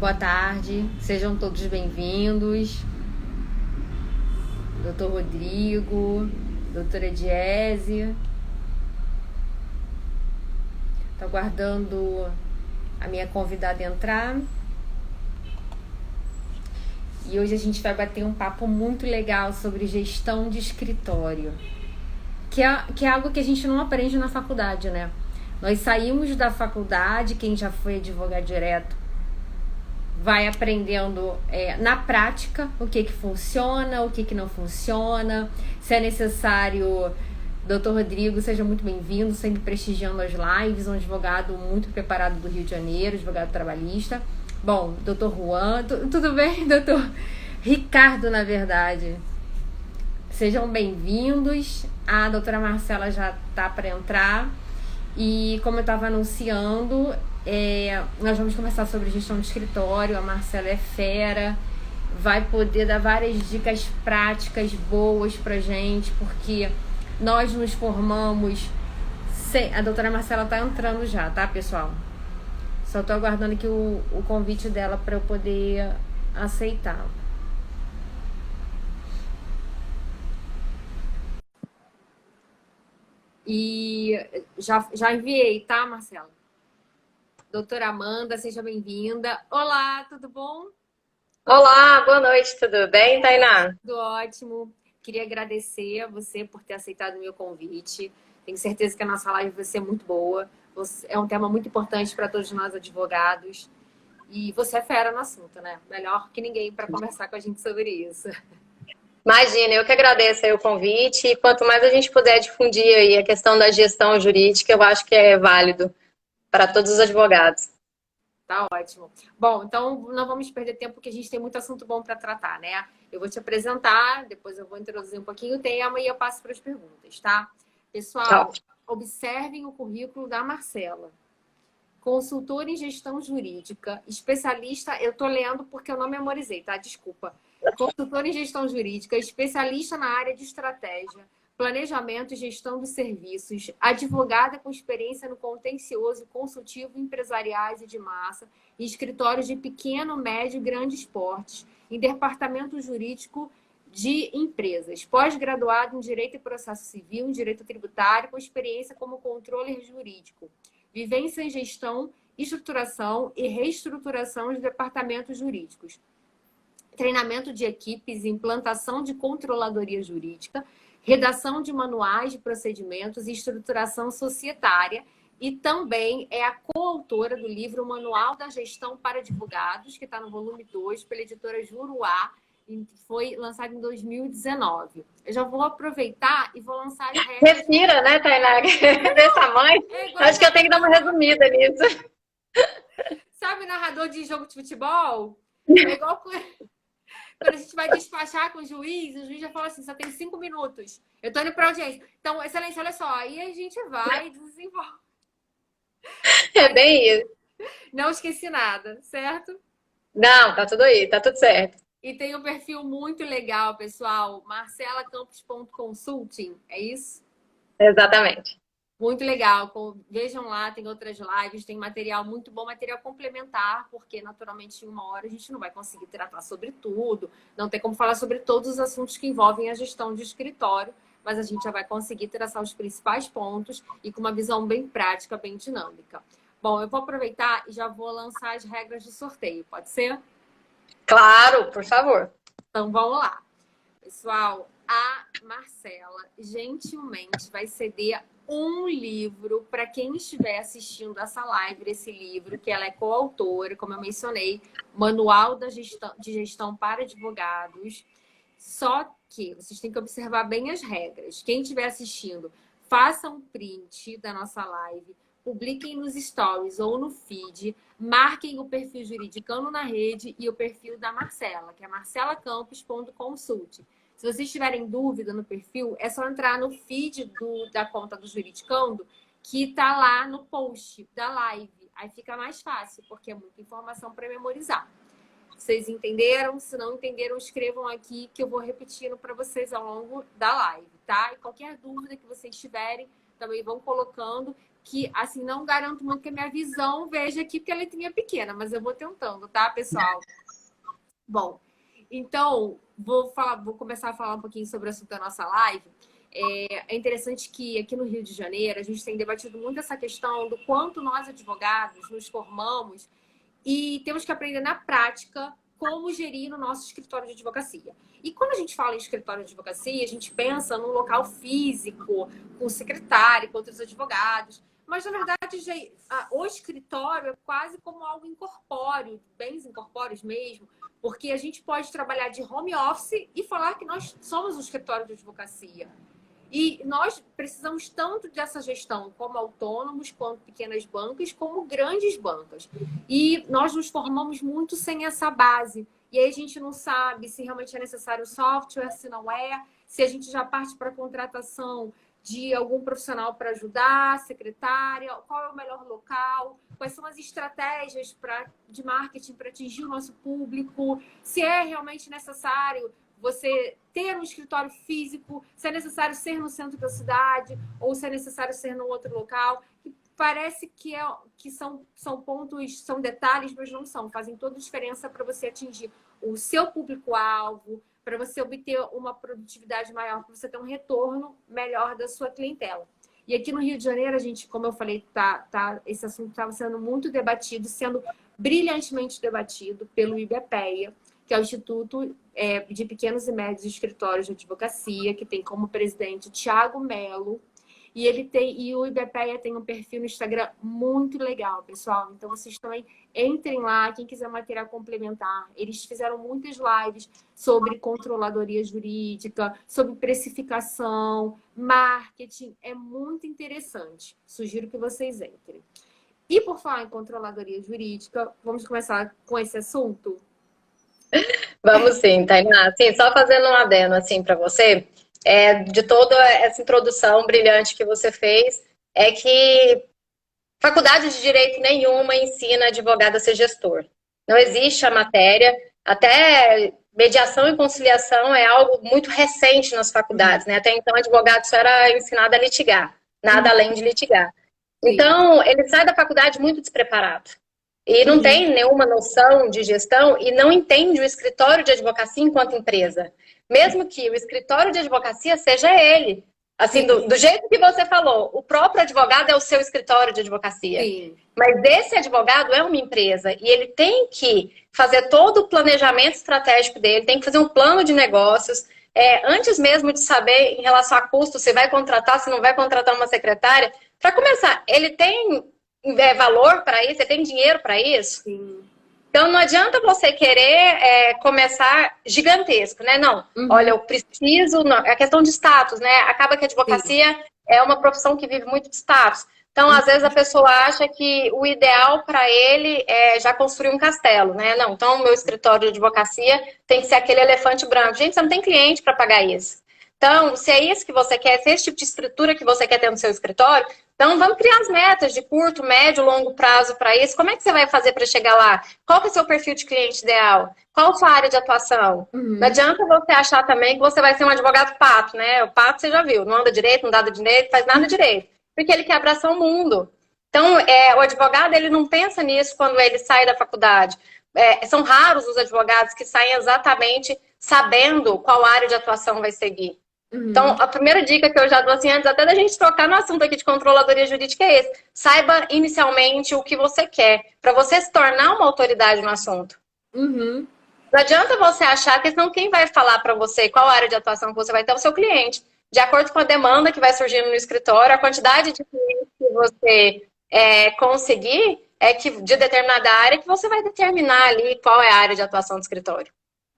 Boa tarde, sejam todos bem-vindos. Doutor Rodrigo, doutora Diese. Estou aguardando a minha convidada entrar. E hoje a gente vai bater um papo muito legal sobre gestão de escritório, que é algo que a gente não aprende na faculdade, né? Nós saímos da faculdade, quem já foi advogado direto vai aprendendo na prática o que funciona, o que não funciona, se é necessário. Doutor Rodrigo, seja muito bem-vindo, sempre prestigiando as lives, um advogado muito preparado do Rio de Janeiro, advogado trabalhista. Bom, doutor Juan, tudo bem, doutor? Ricardo, na verdade. Sejam bem-vindos. A doutora Marcela já está para entrar. E como eu estava anunciando, nós vamos conversar sobre gestão de escritório. A Marcela é fera, vai poder dar várias dicas práticas boas pra gente, porque nós nos formamos a doutora Marcela tá entrando já, tá, pessoal? Só tô aguardando aqui o convite dela para eu poder aceitar. E já enviei, tá, Marcela? Doutora Amanda, seja bem-vinda. Olá, tudo bom? Olá, boa noite, tudo bem, Tainá? Tudo ótimo. Queria agradecer a você por ter aceitado o meu convite. Tenho certeza que a nossa live vai ser muito boa. É um tema muito importante para todos nós advogados. E você é fera no assunto, né? Melhor que ninguém para conversar com a gente sobre isso. Imagina, eu que agradeço aí o convite e quanto mais a gente puder difundir aí a questão da gestão jurídica, eu acho que é válido para todos os advogados. Tá ótimo. Bom, então não vamos perder tempo porque a gente tem muito assunto bom para tratar, né? Eu vou te apresentar, depois eu vou introduzir um pouquinho o tema e eu passo para as perguntas, tá? Pessoal, Tchau. observem o currículo da Marcela. Consultora em gestão jurídica, especialista, eu tô lendo porque eu não memorizei, tá? Desculpa. Consultora em gestão jurídica, especialista na área de estratégia, planejamento e gestão dos serviços, advogada com experiência no contencioso, consultivo, empresariais e de massa, em escritórios de pequeno, médio e grandes portes, em departamento jurídico de empresas, pós-graduado em Direito e Processo Civil, em Direito Tributário, com experiência como controller jurídico, vivência em gestão, estruturação e reestruturação de departamentos jurídicos, treinamento de equipes, implantação de controladoria jurídica, redação de manuais de procedimentos e estruturação societária, e também é a coautora do livro Manual da Gestão para Advogados, que está no volume 2, pela editora Juruá, e foi lançado em 2019. Eu já vou aproveitar e vou lançar as regras. Respira, né, Tainá? Desse tamanho, acho que eu tenho que dar uma resumida nisso. Sabe narrador de jogo de futebol? É igual quando a gente vai despachar com o juiz já fala assim, só tem 5 minutos. Eu tô indo pra audiência. Então, excelência, olha só, aí a gente vai desenvolver. É bem isso. Não esqueci nada, certo? Não, tá tudo aí, tá tudo certo. E tem um perfil muito legal, pessoal, marcelacampos.consulting, é isso? Exatamente. Muito legal. Vejam lá, tem outras lives, tem material muito bom, material complementar, porque naturalmente em uma hora a gente não vai conseguir tratar sobre tudo, não tem como falar sobre todos os assuntos que envolvem a gestão de escritório, mas a gente já vai conseguir traçar os principais pontos e com uma visão bem prática, bem dinâmica. Bom, eu vou aproveitar e já vou lançar as regras do sorteio, pode ser? Claro, por favor. Então vamos lá. Pessoal, a Marcela gentilmente vai ceder um livro para quem estiver assistindo essa live, esse livro, que ela é coautora, como eu mencionei, Manual de Gestão para Advogados. Só que vocês têm que observar bem as regras. Quem estiver assistindo, faça um print da nossa live, publiquem nos stories ou no feed, marquem o perfil Juridicando na Rede e o perfil da Marcela, que é marcelacampos.consult. Se vocês tiverem dúvida no perfil, é só entrar no feed da conta do Juridicando, que está lá no post da live. Aí fica mais fácil, porque é muita informação para memorizar. Vocês entenderam? Se não entenderam, escrevam aqui que eu vou repetindo para vocês ao longo da live, tá? E qualquer dúvida que vocês tiverem, também vão colocando, que, assim, não garanto muito que a minha visão veja aqui, porque a letrinha é pequena, mas eu vou tentando, tá, pessoal? Bom, então, vou começar a falar um pouquinho sobre o assunto da nossa live. É interessante que aqui no Rio de Janeiro a gente tem debatido muito essa questão do quanto nós, advogados, nos formamos e temos que aprender na prática como gerir o nosso escritório de advocacia. E quando a gente fala em escritório de advocacia, a gente pensa num local físico, com secretário, com outros advogados. Mas, na verdade, o escritório é quase como algo incorpóreo, bens incorpóreos mesmo, porque a gente pode trabalhar de home office e falar que nós somos um escritório de advocacia. E nós precisamos tanto dessa gestão como autônomos, quanto pequenas bancas, como grandes bancas. E nós nos formamos muito sem essa base. E aí a gente não sabe se realmente é necessário software, se não é, se a gente já parte para a contratação de algum profissional para ajudar, secretária, qual é o melhor local, quais são as estratégias de marketing para atingir o nosso público, se é realmente necessário você ter um escritório físico, se é necessário ser no centro da cidade ou se é necessário ser num outro local. E parece que são pontos, são detalhes, mas não são. Fazem toda a diferença para você atingir o seu público-alvo, para você obter uma produtividade maior, para você ter um retorno melhor da sua clientela. E aqui no Rio de Janeiro, a gente, como eu falei, esse assunto estava sendo muito debatido, sendo brilhantemente debatido pelo IBPEA, que é o Instituto de Pequenos e Médios Escritórios de Advocacia, que tem como presidente Thiago Melo. E o IBPEA tem um perfil no Instagram muito legal, pessoal. Então, vocês também entrem lá, quem quiser material complementar. Eles fizeram muitas lives sobre controladoria jurídica, sobre precificação, marketing. É muito interessante. Sugiro que vocês entrem. E por falar em controladoria jurídica, vamos começar com esse assunto? Vamos sim, Tainá. Sim, só fazendo um adendo assim para você, de toda essa introdução brilhante que você fez, é que faculdade de direito nenhuma ensina advogado a ser gestor. Não existe a matéria, até mediação e conciliação é algo muito recente nas faculdades, né? Até então, advogado só era ensinado a litigar, nada além de litigar. Então, ele sai da faculdade muito despreparado. E não tem nenhuma noção de gestão e não entende o escritório de advocacia enquanto empresa. Mesmo que o escritório de advocacia seja ele. Assim, do jeito que você falou, o próprio advogado é o seu escritório de advocacia. Sim. Mas esse advogado é uma empresa e ele tem que fazer todo o planejamento estratégico dele, tem que fazer um plano de negócios. Antes mesmo de saber em relação a custo, se vai contratar, se não vai contratar uma secretária. Para começar, ele tem valor para isso? Você tem dinheiro para isso? Sim. Então, não adianta você querer começar gigantesco, né? Não, olha, eu preciso... Não, é questão de status, né? Acaba que a advocacia é uma profissão que vive muito de status. Então, às vezes, a pessoa acha que o ideal para ele é já construir um castelo, né? Não, então, o meu escritório de advocacia tem que ser aquele elefante branco. Gente, você não tem cliente para pagar isso. Então, se é isso que você quer, se é esse tipo de estrutura que você quer ter no seu escritório, então vamos criar as metas de curto, médio, longo prazo para isso. Como é que você vai fazer para chegar lá? Qual que é o seu perfil de cliente ideal? Qual a sua área de atuação? Não adianta você achar também que você vai ser um advogado pato, né? O pato você já viu, não anda direito, não dá direito, faz nada direito, porque ele quer abraçar o mundo. Então, o advogado, ele não pensa nisso quando ele sai da faculdade. São raros os advogados que saem exatamente sabendo qual área de atuação vai seguir. Então, a primeira dica que eu já dou, assim, antes até da gente trocar no assunto aqui de controladoria jurídica é esse. Saiba inicialmente o que você quer, para você se tornar uma autoridade no assunto. Não adianta você achar que senão quem vai falar para você qual área de atuação que você vai ter é o seu cliente. De acordo com a demanda que vai surgindo no escritório, a quantidade de clientes que você conseguir de determinada área que você vai determinar ali qual é a área de atuação do escritório.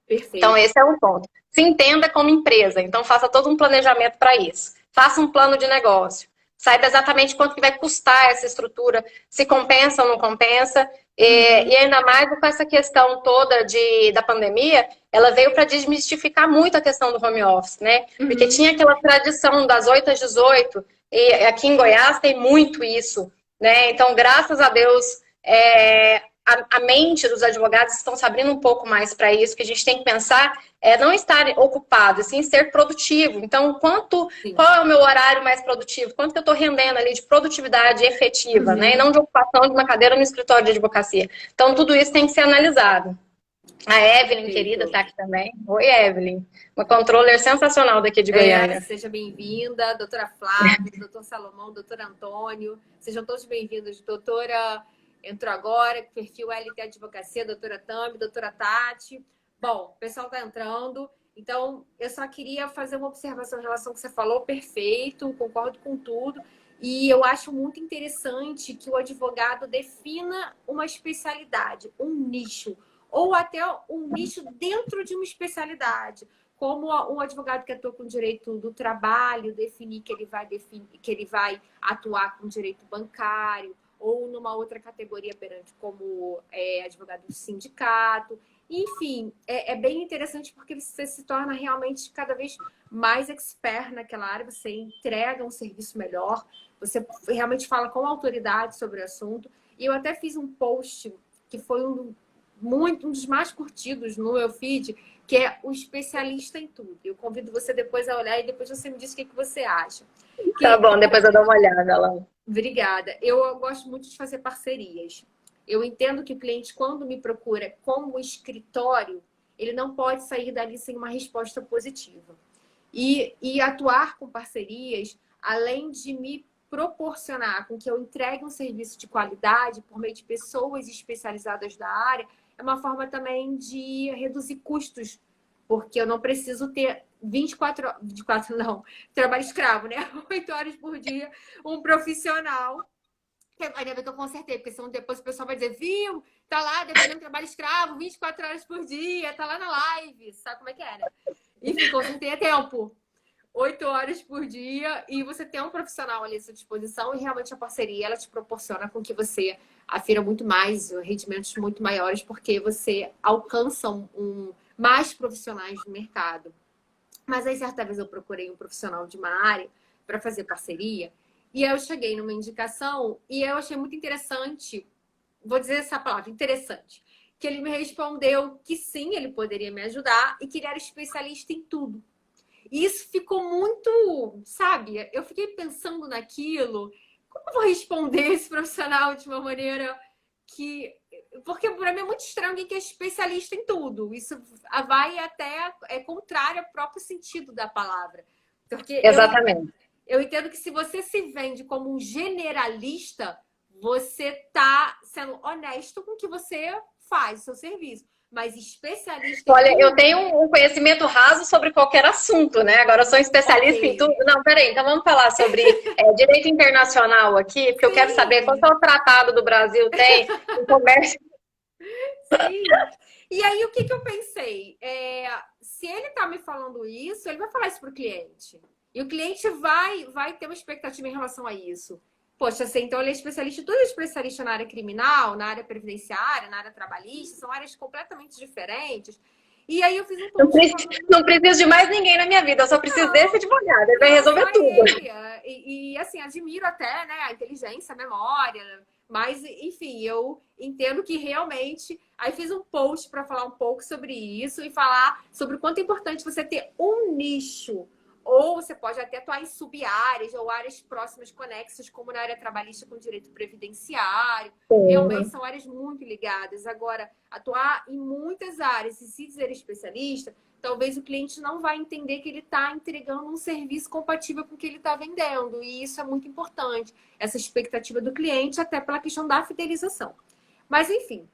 Perfeito. Então, esse é um ponto. Se entenda como empresa, então faça todo um planejamento para isso. Faça um plano de negócio. Saiba exatamente quanto que vai custar essa estrutura, se compensa ou não compensa. E ainda mais com essa questão toda da pandemia, ela veio para desmistificar muito a questão do home office, né? Porque tinha aquela tradição das 8 às 18, e aqui em Goiás tem muito isso, né? Então, graças a Deus, a mente dos advogados estão se abrindo um pouco mais para isso, que a gente tem que pensar não estar ocupado, sim ser produtivo. Então, qual é o meu horário mais produtivo? Quanto que eu estou rendendo ali de produtividade efetiva, né? E não de ocupação de uma cadeira no escritório de advocacia. Então, tudo isso tem que ser analisado. A Evelyn, querida, está aqui também. Oi, Evelyn. Uma controller sensacional daqui de Goiânia. Seja bem-vinda, doutora Flávia, doutor Salomão, doutor Antônio. Sejam todos bem-vindos. Doutora entrou agora, perfil LT Advocacia, doutora Tami, doutora Tati. Bom, o pessoal está entrando. Então, eu só queria fazer uma observação em relação ao que você falou. Perfeito, concordo com tudo. E eu acho muito interessante que o advogado defina uma especialidade, um nicho, ou até um nicho dentro de uma especialidade, como um advogado que atua com direito do trabalho, definir que ele vai atuar com direito bancário, ou numa outra categoria perante como advogado do sindicato. Enfim, é bem interessante porque você se torna realmente cada vez mais expert naquela área, você entrega um serviço melhor, você realmente fala com autoridade sobre o assunto. E eu até fiz um post que foi um dos mais curtidos no meu feed, que é o especialista em tudo. Eu convido você depois a olhar e depois você me diz o que você acha. Tá bom, depois eu dou uma olhada lá. Obrigada. Eu gosto muito de fazer parcerias. Eu entendo que o cliente, quando me procura como escritório, ele não pode sair dali sem uma resposta positiva. E atuar com parcerias, além de me proporcionar com que eu entregue um serviço de qualidade por meio de pessoas especializadas da área, é uma forma também de reduzir custos, porque eu não preciso ter 24 não, trabalho escravo, né? 8 horas por dia, um profissional. Ainda bem que eu consertei, porque senão depois o pessoal vai dizer, viu, tá lá defendendo trabalho escravo 24 horas por dia, tá lá na live, sabe como é que é, né? Enfim, consertei a tempo. 8 horas por dia e você tem um profissional ali à sua disposição e realmente a parceria, ela te proporciona com que você afira muito mais, rendimentos muito maiores, porque você alcança mais profissionais no mercado. Mas aí, certa vez, eu procurei um profissional de uma área para fazer parceria e eu cheguei numa indicação e eu achei muito interessante, vou dizer essa palavra, interessante, que ele me respondeu que sim, ele poderia me ajudar e que ele era especialista em tudo. E isso ficou muito, sabe? Eu fiquei pensando naquilo. Como eu vou responder esse profissional de uma maneira que... Porque para mim é muito estranho alguém que é especialista em tudo. Isso vai até... É contrário ao próprio sentido da palavra. Porque exatamente. Eu entendo que se você se vende como um generalista, você está sendo honesto com o que você faz, o seu serviço. Mas especialista... Olha, eu tenho um conhecimento raso sobre qualquer assunto, né? Agora eu sou especialista em tudo. Não, peraí, então vamos falar sobre direito internacional aqui, porque eu quero saber qual é o tratado do Brasil tem em comércio. Sim. E aí, o que eu pensei? Se ele está me falando isso, ele vai falar isso para o cliente. E o cliente vai ter uma expectativa em relação a isso. Poxa, assim, então ele é especialista, tudo é especialista na área criminal, na área previdenciária, na área trabalhista, são áreas completamente diferentes. E aí eu fiz um post não preciso de mais ninguém na minha vida, eu só preciso desse advogado, ele vai resolver tudo. E assim, admiro até, né, a inteligência, a memória, mas enfim, eu entendo que realmente... Aí fiz um post para falar um pouco sobre isso e falar sobre o quanto é importante você ter um nicho. Ou você pode até atuar em sub-áreas ou áreas próximas, conexas, como na área trabalhista com direito previdenciário. Realmente são áreas muito ligadas. Agora, atuar em muitas áreas e se dizer especialista, talvez o cliente não vai entender que ele está entregando um serviço compatível com o que ele está vendendo. E isso é muito importante. Essa expectativa do cliente, até pela questão da fidelização. Mas, enfim,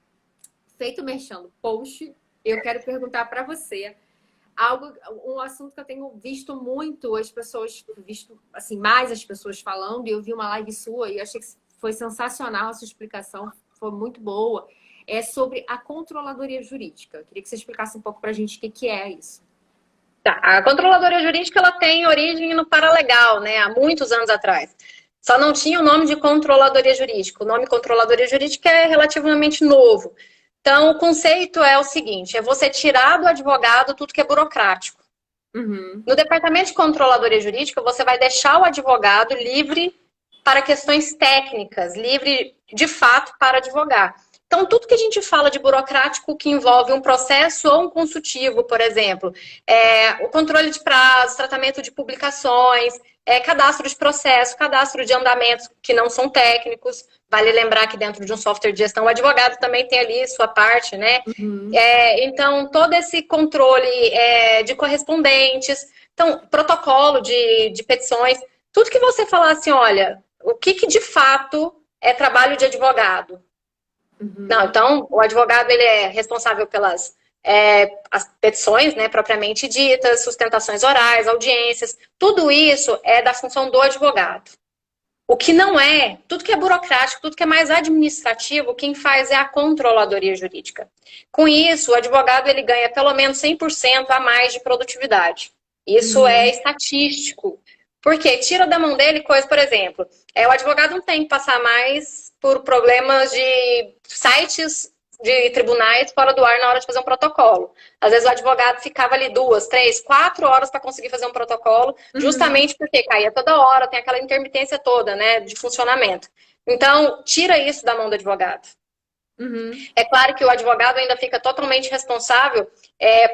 feito mexendo post, eu quero perguntar para você... um assunto que eu tenho visto muito as pessoas, assim, mais as pessoas falando, e eu vi uma live sua e achei que foi sensacional a sua explicação, foi muito boa, é sobre a controladoria jurídica. Eu queria que você explicasse um pouco pra gente o que é isso. Tá, a controladoria jurídica, ela tem origem no paralegal, né, há muitos anos atrás. Só não tinha o nome de controladoria jurídica. O nome controladoria jurídica é relativamente novo. Então, o conceito é o seguinte, é você tirar do advogado tudo que é burocrático. Uhum. No departamento de controladoria jurídica, você vai deixar o advogado livre para questões técnicas, livre de fato para advogar. Então, tudo que a gente fala de burocrático que envolve um processo ou um consultivo, por exemplo, o controle de prazos, tratamento de publicações, cadastro de processo, cadastro de andamentos que não são técnicos. Vale lembrar que dentro de um software de gestão, o advogado também tem ali sua parte, né? Uhum. Então, todo esse controle de correspondentes, então, protocolo de petições, tudo que você falar assim, olha, o que de fato é trabalho de advogado? Uhum. Não, então, o advogado ele é responsável pelas as petições, né, propriamente ditas, sustentações orais, audiências, tudo isso é da função do advogado. O que não é, tudo que é burocrático, tudo que é mais administrativo, quem faz é a controladoria jurídica. Com isso, o advogado ele ganha pelo menos 100% a mais de produtividade. Isso é estatístico. Porque tira da mão dele coisa, por exemplo, o advogado não tem que passar mais por problemas de sites de tribunais fora do ar na hora de fazer um protocolo. Às vezes o advogado ficava ali 2, 3, 4 horas para conseguir fazer um protocolo, justamente porque caía toda hora, tem aquela intermitência toda, né, de funcionamento. Então, tira isso da mão do advogado. É claro que o advogado ainda fica totalmente responsável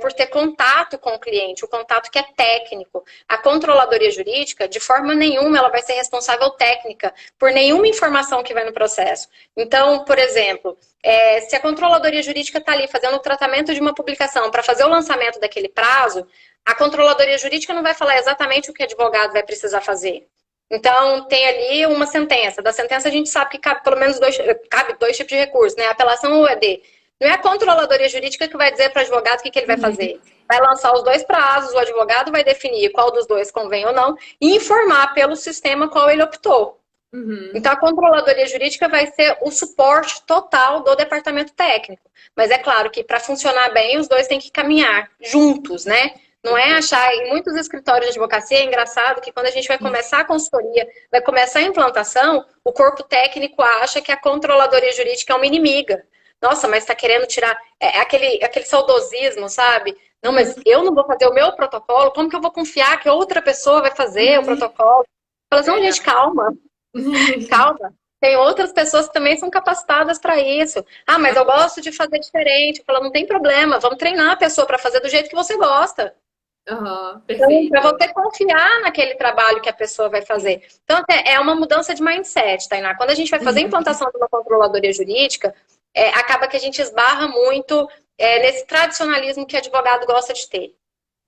por ter contato com o cliente, o contato que é técnico. A controladoria jurídica, de forma nenhuma, ela vai ser responsável técnica por nenhuma informação que vai no processo. Então, por exemplo, se a controladoria jurídica está ali fazendo o tratamento de uma publicação para fazer o lançamento daquele prazo, a controladoria jurídica não vai falar exatamente o que o advogado vai precisar fazer. Então, tem ali uma sentença. Da sentença, a gente sabe que cabe pelo menos dois tipos de recurso, né? Apelação ou ED. Não é a controladoria jurídica que vai dizer para o advogado o que ele vai fazer. Vai lançar os 2 prazos, o advogado vai definir qual dos 2 convém ou não e informar pelo sistema qual ele optou. Então, a controladoria jurídica vai ser o suporte total do departamento técnico. Mas é claro que para funcionar bem, os 2 têm que caminhar juntos, né? Não é achar, em muitos escritórios de advocacia, é engraçado que quando a gente vai começar a consultoria, vai começar a implantação, o corpo técnico acha que a controladoria jurídica é uma inimiga. Nossa, mas está querendo tirar aquele saudosismo, sabe? Não, mas eu não vou fazer o meu protocolo, como que eu vou confiar que outra pessoa vai fazer o protocolo? Fala assim, não, gente, calma. Calma. Tem outras pessoas que também são capacitadas para isso. Ah, mas eu gosto de fazer diferente. Fala, não tem problema, vamos treinar a pessoa para fazer do jeito que você gosta. Perfeito. Para você confiar naquele trabalho que a pessoa vai fazer. Então, é uma mudança de mindset, Tainá. Quando a gente vai fazer a implantação de uma controladoria jurídica, acaba que a gente esbarra muito nesse tradicionalismo que advogado gosta de ter.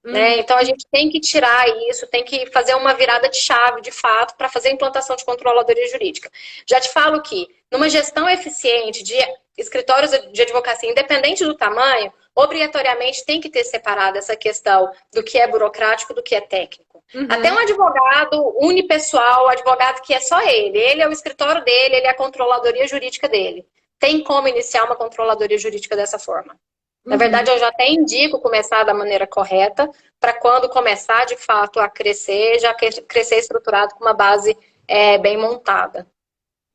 Né? Então, a gente tem que tirar isso, tem que fazer uma virada de chave, de fato, para fazer a implantação de controladoria jurídica. Já te falo que, numa gestão eficiente de escritórios de advocacia, independente do tamanho, obrigatoriamente tem que ter separado essa questão do que é burocrático do que é técnico. Até um advogado unipessoal, advogado que é só ele é o escritório dele, ele é a controladoria jurídica dele. Tem como iniciar uma controladoria jurídica dessa forma. Na verdade, eu já até indico começar da maneira correta, para quando começar, de fato, a crescer, já crescer estruturado com uma base bem montada.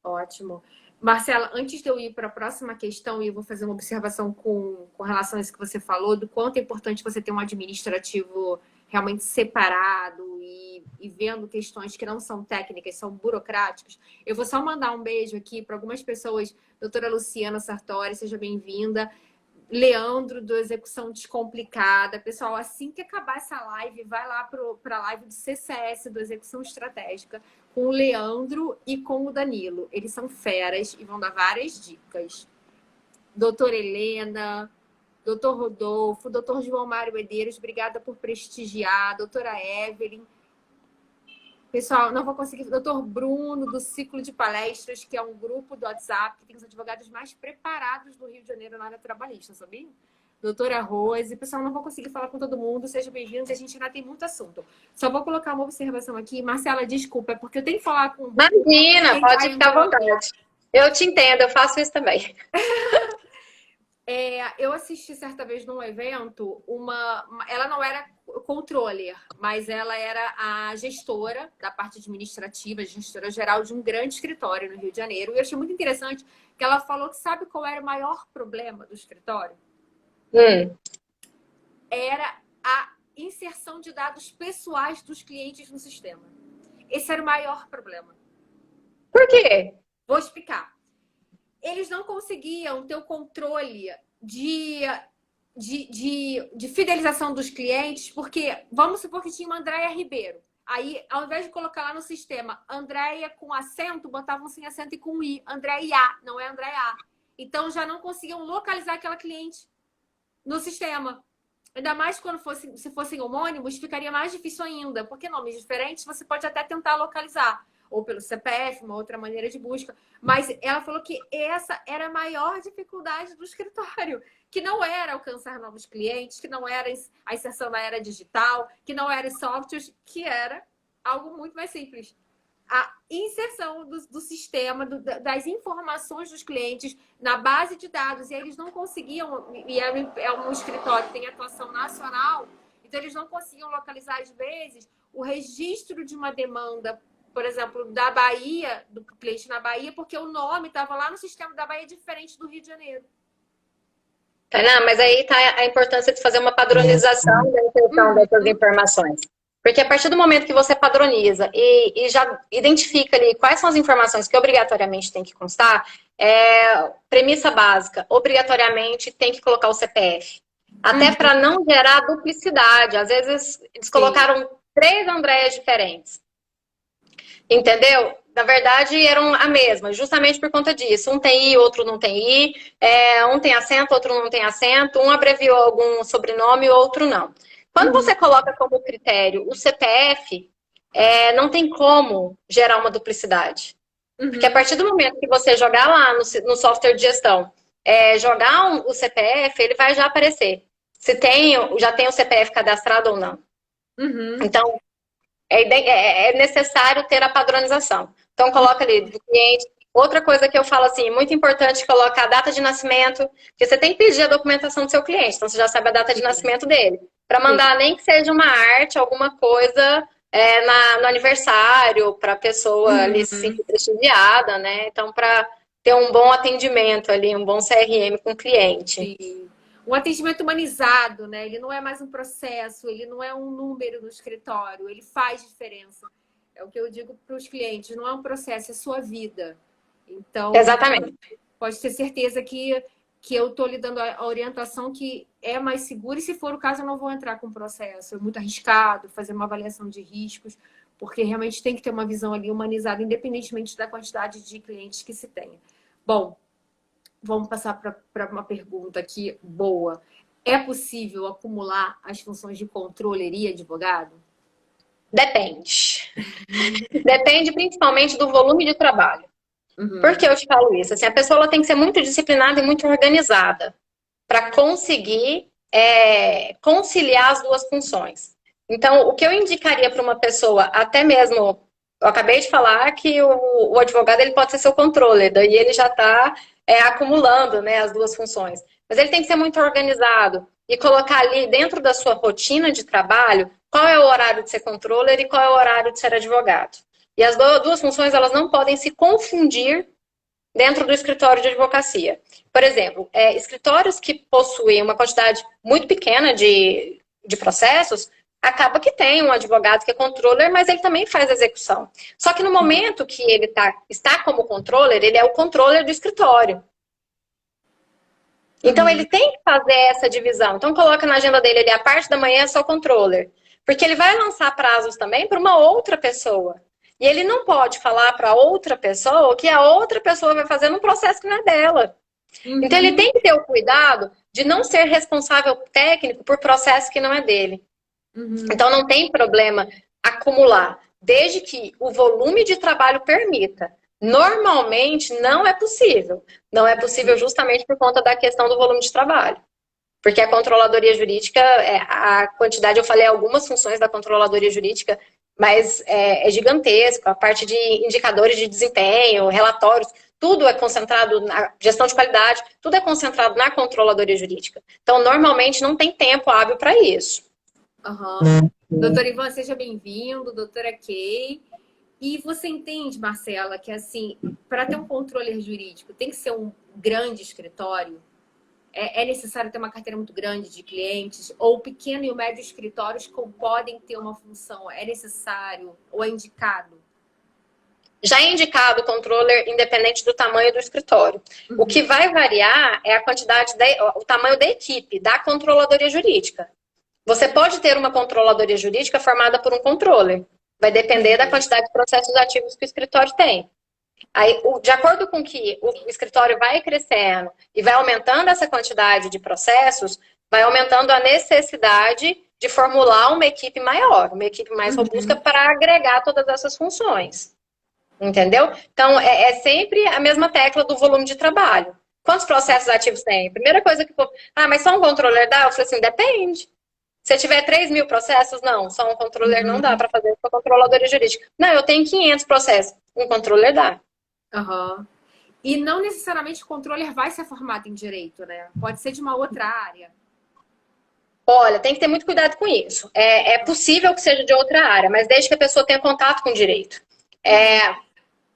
Ótimo. Marcela, antes de eu ir para a próxima questão, e eu vou fazer uma observação com relação a isso que você falou, do quanto é importante você ter um administrativo realmente separado e vendo questões que não são técnicas, são burocráticas. Eu vou só mandar um beijo aqui para algumas pessoas. Doutora Luciana Sartori, seja bem-vinda. Leandro, do Execução Descomplicada. Pessoal, assim que acabar essa live, vai lá para a live do CCS, do Execução Estratégica, com o Leandro e com o Danilo. Eles são feras e vão dar várias dicas. Doutora Helena, doutor Rodolfo, doutor João Mário Medeiros, obrigada por prestigiar. Doutora Evelyn. Pessoal, não vou conseguir. Doutor Bruno, do Ciclo de Palestras, que é um grupo do WhatsApp que tem os advogados mais preparados do Rio de Janeiro na área trabalhista, sabia? Doutora Rose. Pessoal, não vou conseguir falar com todo mundo. Sejam bem-vindos. A gente ainda tem muito assunto. Só vou colocar uma observação aqui. Marcela, desculpa, é porque eu tenho que falar com... Imagina, pode ficar à vontade. Eu te entendo, eu faço isso também. Eu assisti certa vez num evento, ela não era controller, mas ela era a gestora da parte administrativa, gestora geral de um grande escritório no Rio de Janeiro. E eu achei muito interessante que ela falou que sabe qual era o maior problema do escritório? Era a inserção de dados pessoais dos clientes no sistema. Esse era o maior problema. Por quê? Vou explicar. eles não conseguiam ter o controle de fidelização dos clientes, porque vamos supor que tinha uma Andréia Ribeiro. Aí, ao invés de colocar lá no sistema Andréia com acento, botavam sem acento e com I. Andréia, não é Andréia. Então, já não conseguiam localizar aquela cliente no sistema. Ainda mais quando se fossem homônimos, ficaria mais difícil ainda, porque nomes diferentes você pode até tentar localizar, ou pelo CPF, uma outra maneira de busca. Mas ela falou que essa era a maior dificuldade do escritório, que não era alcançar novos clientes, que não era a inserção na era digital, que não era softwares, que era algo muito mais simples. A inserção do sistema, das informações dos clientes na base de dados, e eles não conseguiam, e é um escritório que tem atuação nacional, então eles não conseguiam localizar, às vezes, o registro de uma demanda, por exemplo, da Bahia, do cliente na Bahia, porque o nome estava lá no sistema da Bahia diferente do Rio de Janeiro. Não, mas aí está a importância de fazer uma padronização da inserção dessas informações. Porque a partir do momento que você padroniza e já identifica ali quais são as informações que obrigatoriamente tem que constar, premissa básica, obrigatoriamente tem que colocar o CPF. Até para não gerar duplicidade. Às vezes eles colocaram 3 Andréias diferentes. Entendeu? Na verdade, eram a mesma, justamente por conta disso. Um tem I, outro não tem I. Um tem acento, outro não tem acento. Um abreviou algum sobrenome, outro não. Quando você coloca como critério o CPF, não tem como gerar uma duplicidade. Porque a partir do momento que você jogar lá no software de gestão, jogar o CPF, ele vai já aparecer. Se já tem o CPF cadastrado ou não. Então, é necessário ter a padronização. Então, coloca ali do cliente. Outra coisa que eu falo assim, muito importante, colocar a data de nascimento, porque você tem que pedir a documentação do seu cliente, então você já sabe a data de nascimento dele. Para mandar nem que seja uma arte, alguma coisa no aniversário, para a pessoa ali se sentir prestigiada, né? Então, para ter um bom atendimento ali, um bom CRM com o cliente. Sim. Um atendimento humanizado, né? Ele não é mais um processo, ele não é um número no escritório, ele faz diferença. É o que eu digo para os clientes, não é um processo, é sua vida. Então, exatamente. Pode ter certeza que eu estou lhe dando a orientação que é mais segura, e se for o caso, eu não vou entrar com o processo. É muito arriscado fazer uma avaliação de riscos, porque realmente tem que ter uma visão ali humanizada, independentemente da quantidade de clientes que se tenha. Bom, vamos passar para uma pergunta aqui boa. É possível acumular as funções de controlaria e advogado? Depende. Depende principalmente do volume de trabalho. Por que eu te falo isso? Assim, a pessoa ela tem que ser muito disciplinada e muito organizada para conseguir conciliar as duas funções. Então, o que eu indicaria para uma pessoa, até mesmo, eu acabei de falar que o advogado ele pode ser seu controller, daí ele já está acumulando, né, as duas funções. Mas ele tem que ser muito organizado e colocar ali dentro da sua rotina de trabalho qual é o horário de ser controller e qual é o horário de ser advogado. E as duas funções elas não podem se confundir dentro do escritório de advocacia. Por exemplo, escritórios que possuem uma quantidade muito pequena de processos, acaba que tem um advogado que é controller, mas ele também faz execução. Só que no momento que ele está como controller, ele é o controller do escritório. Então, ele tem que fazer essa divisão. Então, coloca na agenda dele, a parte da manhã é só controller. Porque ele vai lançar prazos também para uma outra pessoa. E ele não pode falar para outra pessoa o que a outra pessoa vai fazer num processo que não é dela. Então, ele tem que ter o cuidado de não ser responsável técnico por processo que não é dele. Então, não tem problema acumular, desde que o volume de trabalho permita. Normalmente, não é possível. Não é possível justamente por conta da questão do volume de trabalho. Porque a controladoria jurídica, a quantidade, eu falei algumas funções da controladoria jurídica, mas é gigantesco. A parte de indicadores de desempenho, relatórios, tudo é concentrado na gestão de qualidade, tudo é concentrado na controladoria jurídica. Então, normalmente, não tem tempo hábil para isso. Doutor Ivan, seja bem-vindo, doutora Kay. E você entende, Marcela, que assim, para ter um controller jurídico, tem que ser um grande escritório? É necessário ter uma carteira muito grande de clientes? Ou pequeno e o médio escritórios podem ter uma função? É necessário ou é indicado? já é indicado o controller independente do tamanho do escritório. O que vai variar é a quantidade, o tamanho da equipe, da controladoria jurídica. Você pode ter uma controladoria jurídica formada por um controller. Vai depender da quantidade de processos ativos que o escritório tem. Aí, de acordo com que o escritório vai crescendo e vai aumentando essa quantidade de processos, vai aumentando a necessidade de formular uma equipe maior, uma equipe mais robusta para agregar todas essas funções. Entendeu? Então, é sempre a mesma tecla do volume de trabalho. Quantos processos ativos tem? Primeira coisa que... mas só um controller dá? Eu falei assim, depende. Se eu tiver 3.000 processos, não. Só um controller não dá para fazer com a controladoria jurídica. Não, eu tenho 500 processos. Um controller dá. E não necessariamente o controller vai ser formado em direito, né? Pode ser de uma outra área. Olha, tem que ter muito cuidado com isso. É possível que seja de outra área, mas desde que a pessoa tenha contato com o direito.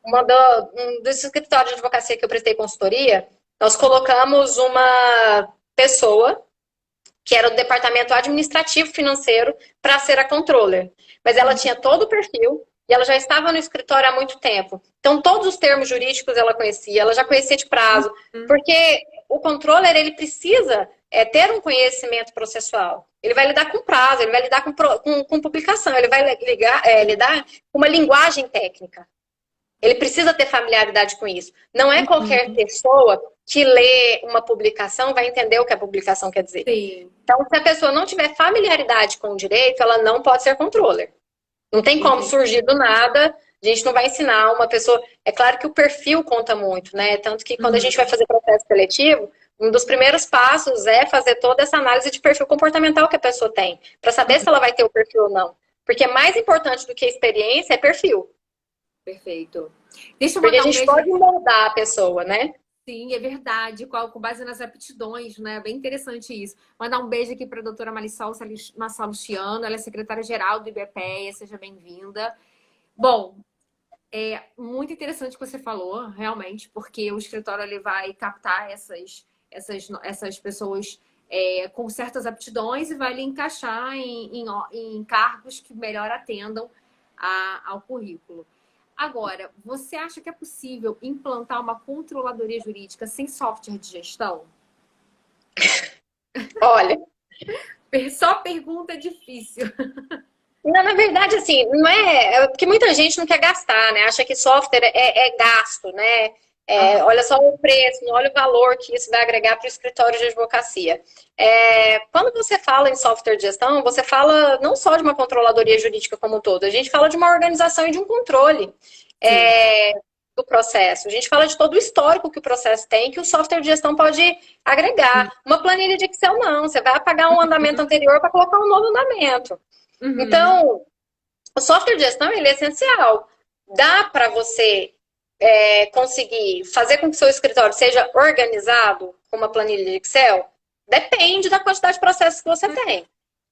Um dos escritórios de advocacia que eu prestei consultoria, nós colocamos uma pessoa que era do departamento administrativo financeiro para ser a controller. Mas ela tinha todo o perfil e ela já estava no escritório há muito tempo. Então, todos os termos jurídicos ela conhecia, ela já conhecia de prazo. Porque o controller, ele precisa ter um conhecimento processual. Ele vai lidar com prazo, ele vai lidar com publicação, ele vai lidar com uma linguagem técnica. Ele precisa ter familiaridade com isso. Não é qualquer pessoa que lê uma publicação vai entender o que a publicação quer dizer. Sim. Então, se a pessoa não tiver familiaridade com o direito, ela não pode ser controller. Não tem como surgir do nada, a gente não vai ensinar uma pessoa... É claro que o perfil conta muito, né? Tanto que quando a gente vai fazer processo seletivo, um dos primeiros passos é fazer toda essa análise de perfil comportamental que a pessoa tem, para saber se ela vai ter o perfil ou não. Porque mais importante do que a experiência é perfil. Perfeito. Deixa eu Porque mandar a gente pode moldar a pessoa, né? Sim, é verdade, com base nas aptidões, né? Bem interessante isso. Mandar um beijo aqui para a doutora Marisol Massaluciano, ela é secretária-geral do IBPEA, seja bem-vinda. Bom, é muito interessante o que você falou, realmente, porque o escritório ele vai captar essas pessoas com certas aptidões e vai lhe encaixar em cargos que melhor atendam ao currículo. Agora, você acha que é possível implantar uma controladoria jurídica sem software de gestão? Olha... Só pergunta difícil. Não, na verdade, assim, não é... Porque muita gente não quer gastar, né? Acha que software é gasto, né? Olha só o preço, olha o valor que isso vai agregar para o escritório de advocacia. Quando você fala em software de gestão, você fala não só de uma controladoria jurídica como um todo, a gente fala de uma organização e de um controle do processo. A gente fala de todo o histórico que o processo tem, que o software de gestão pode agregar. Uma planilha de Excel, não. Você vai apagar um andamento anterior para colocar um novo andamento. Então, o software de gestão ele é essencial. Dá para você conseguir fazer com que o seu escritório seja organizado com uma planilha de Excel? Depende da quantidade de processos que você tem.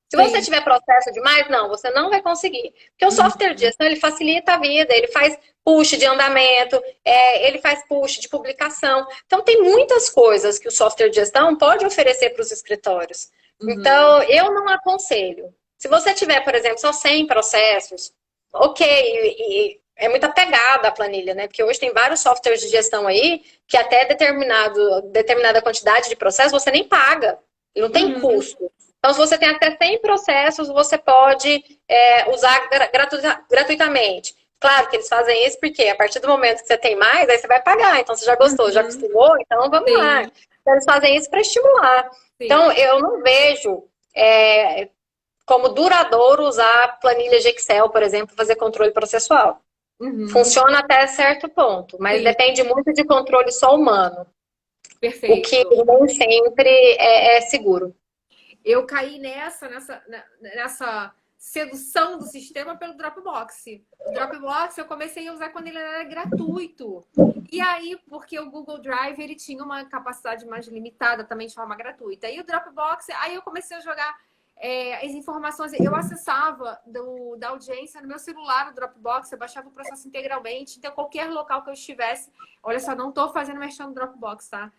Se você tiver processo demais, não, você não vai conseguir. Porque o software de gestão, ele facilita a vida, ele faz push de andamento, ele faz push de publicação. Então, tem muitas coisas que o software de gestão pode oferecer para os escritórios. Então, eu não aconselho. Se você tiver, por exemplo, só 100 processos, ok, é muito apegada a planilha, né? Porque hoje tem vários softwares de gestão aí que até determinada quantidade de processos você nem paga. E não tem custo. Então, se você tem até 100 processos, você pode usar gratuitamente. Claro que eles fazem isso porque a partir do momento que você tem mais, aí você vai pagar. Então, você já gostou, já acostumou, então vamos lá. Então, eles fazem isso para estimular. Então, eu não vejo como duradouro usar planilha de Excel, por exemplo, para fazer controle processual. Funciona até certo ponto, mas depende muito de controle só humano. Perfeito. O que nem sempre é seguro. Eu caí nessa sedução do sistema pelo Dropbox. O Dropbox eu comecei a usar quando ele era gratuito. E aí, porque o Google Drive ele tinha uma capacidade mais limitada também de forma gratuita. E o Dropbox, aí eu comecei a jogar as informações. Eu acessava da audiência no meu celular, no Dropbox, eu baixava o processo integralmente. Então, qualquer local que eu estivesse... Olha só, não estou fazendo mexendo no Dropbox, tá?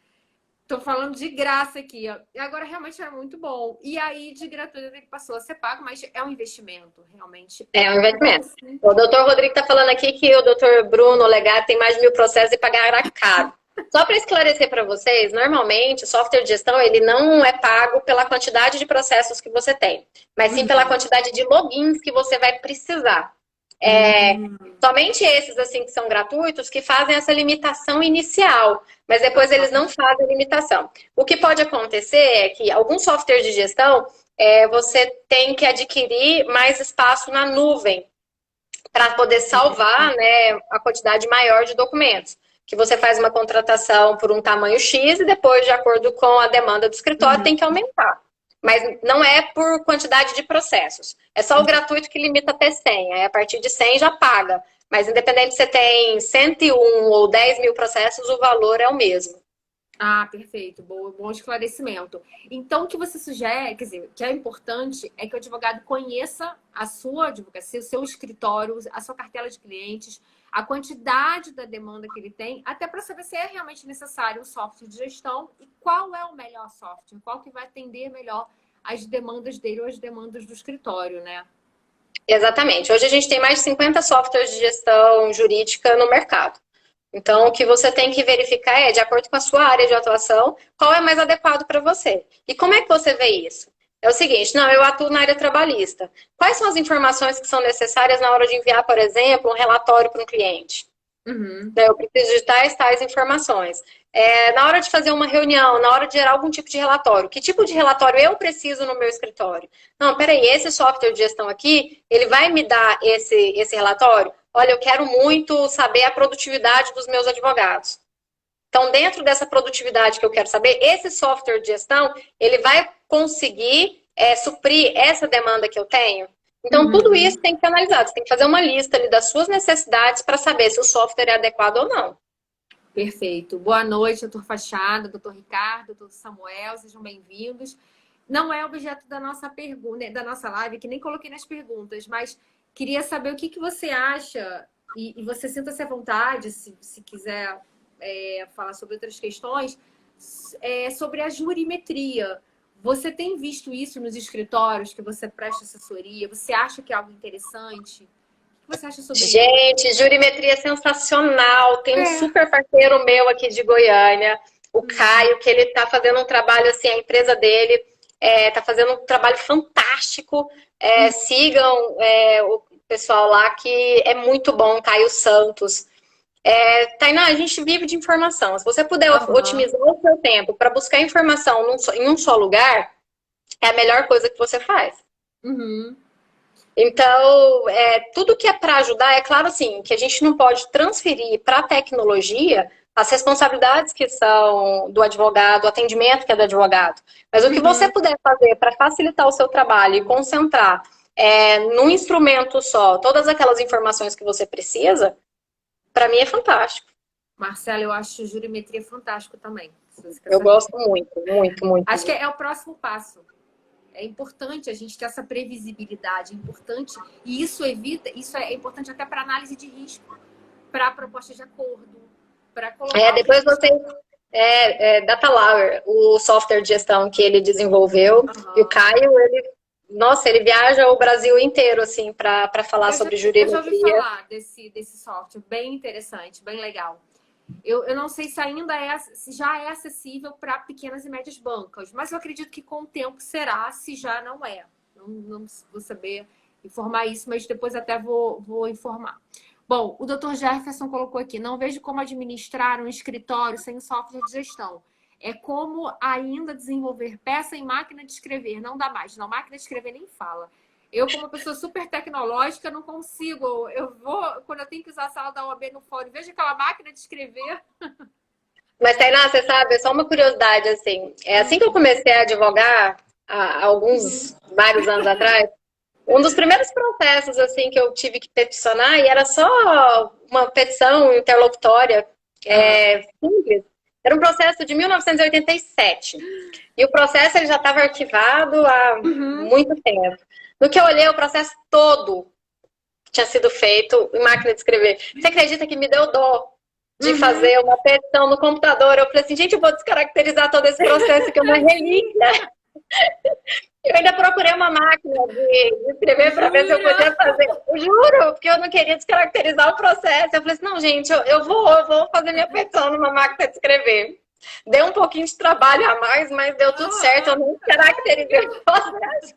Tô falando de graça aqui, ó. E agora realmente era muito bom. E aí, de gratuito, ele passou a ser pago, mas é um investimento, realmente. É um investimento. Assim. O doutor Rodrigo está falando aqui que o doutor Bruno Legado tem mais de 1.000 processos e pagará caro. Só para esclarecer para vocês, normalmente o software de gestão ele não é pago pela quantidade de processos que você tem, mas sim pela quantidade de logins que você vai precisar. Somente esses assim que são gratuitos que fazem essa limitação inicial, mas depois eles não fazem a limitação. O que pode acontecer é que alguns softwares de gestão você tem que adquirir mais espaço na nuvem para poder salvar, né, a quantidade maior de documentos. Que você faz uma contratação por um tamanho X e depois, de acordo com a demanda do escritório, tem que aumentar. Mas não é por quantidade de processos. É só o gratuito que limita até 100. Aí, a partir de 100 já paga. Mas independente se você tem 101 ou 10.000 processos, o valor é o mesmo. Ah, perfeito. Bom esclarecimento. Então, o que você sugere, quer dizer, o que é importante é que o advogado conheça a sua advocacia, o seu escritório, a sua cartela de clientes, a quantidade da demanda que ele tem, até para saber se é realmente necessário um software de gestão e qual é o melhor software, qual que vai atender melhor as demandas dele ou as demandas do escritório, né? Exatamente. Hoje a gente tem mais de 50 softwares de gestão jurídica no mercado. Então, o que você tem que verificar é, de acordo com a sua área de atuação, qual é mais adequado para você. E como é que você vê isso? É o seguinte, não, eu atuo na área trabalhista. Quais são as informações que são necessárias na hora de enviar, por exemplo, um relatório para um cliente? Eu preciso de tais informações. Na hora de fazer uma reunião, na hora de gerar algum tipo de relatório, que tipo de relatório eu preciso no meu escritório? Não, peraí, esse software de gestão aqui, ele vai me dar esse relatório? Olha, eu quero muito saber a produtividade dos meus advogados. Então, dentro dessa produtividade que eu quero saber, esse software de gestão, ele vai conseguir suprir essa demanda que eu tenho? Então, tudo isso tem que ser analisado. Você tem que fazer uma lista ali das suas necessidades para saber se o software é adequado ou não. Perfeito. Boa noite, doutor Fachada, doutor Ricardo, doutor Samuel, sejam bem-vindos. Não é objeto da nossa pergunta, da nossa live, que nem coloquei nas perguntas, mas queria saber o que você acha, e você sinta-se à vontade, se quiser falar sobre outras questões, sobre a jurimetria. Você tem visto isso nos escritórios que você presta assessoria? Você acha que é algo interessante? O que você acha sobre isso? Gente, jurimetria é sensacional. Tem um super parceiro meu aqui de Goiânia, o Caio, que ele está fazendo um trabalho assim, a empresa dele está fazendo um trabalho fantástico. Sigam o pessoal lá, que é muito bom, Caio Santos. Tainá, a gente vive de informação. Se você puder otimizar o seu tempo para buscar informação em um só lugar, é a melhor coisa que você faz. Então, tudo que é para ajudar, é claro assim, que a gente não pode transferir para a tecnologia as responsabilidades que são do advogado, o atendimento que é do advogado. Mas o que você puder fazer para facilitar o seu trabalho e concentrar num instrumento só todas aquelas informações que você precisa, para mim é fantástico. Marcela, eu acho jurimetria fantástico também. Eu gosto muito, muito, muito. Acho que é o próximo passo. É importante a gente ter essa previsibilidade, é importante, e isso é importante até para análise de risco, para proposta de acordo, para colocar... Depois você... DataLauer, o software de gestão que ele desenvolveu, e o Caio, ele viaja o Brasil inteiro, assim, para falar sobre jurimetria. Eu já ouvi falar desse software, bem interessante, bem legal. Eu não sei se ainda se já é acessível para pequenas e médias bancas, mas eu acredito que com o tempo será, se já não é. Não vou saber informar isso, mas depois até vou informar. Bom, o Dr. Jefferson colocou aqui, não vejo como administrar um escritório sem software de gestão. É como ainda desenvolver peça em máquina de escrever. Não dá mais. Não, máquina de escrever nem fala. Eu, como uma pessoa super tecnológica, não consigo. Quando eu tenho que usar a sala da OAB no fórum, vejo aquela máquina de escrever. Mas, Tainá, você sabe, é só uma curiosidade, assim. Assim que eu comecei a advogar, há vários anos atrás, um dos primeiros processos, assim, que eu tive que peticionar, e era só uma petição interlocutória simples, era um processo de 1987. E o processo ele já estava arquivado há muito tempo. No que eu olhei, o processo todo tinha sido feito em máquina de escrever. Você acredita que me deu dó? de fazer uma petição no computador. Eu falei assim, gente, eu vou descaracterizar todo esse processo que é uma relíquia. Eu ainda procurei uma máquina de escrever para ver se eu podia fazer. Eu juro, porque eu não queria descaracterizar o processo. Eu falei assim, não, gente, eu vou fazer minha petição numa máquina de escrever. Deu um pouquinho de trabalho a mais, mas deu tudo certo. Eu não descaracterizei o processo.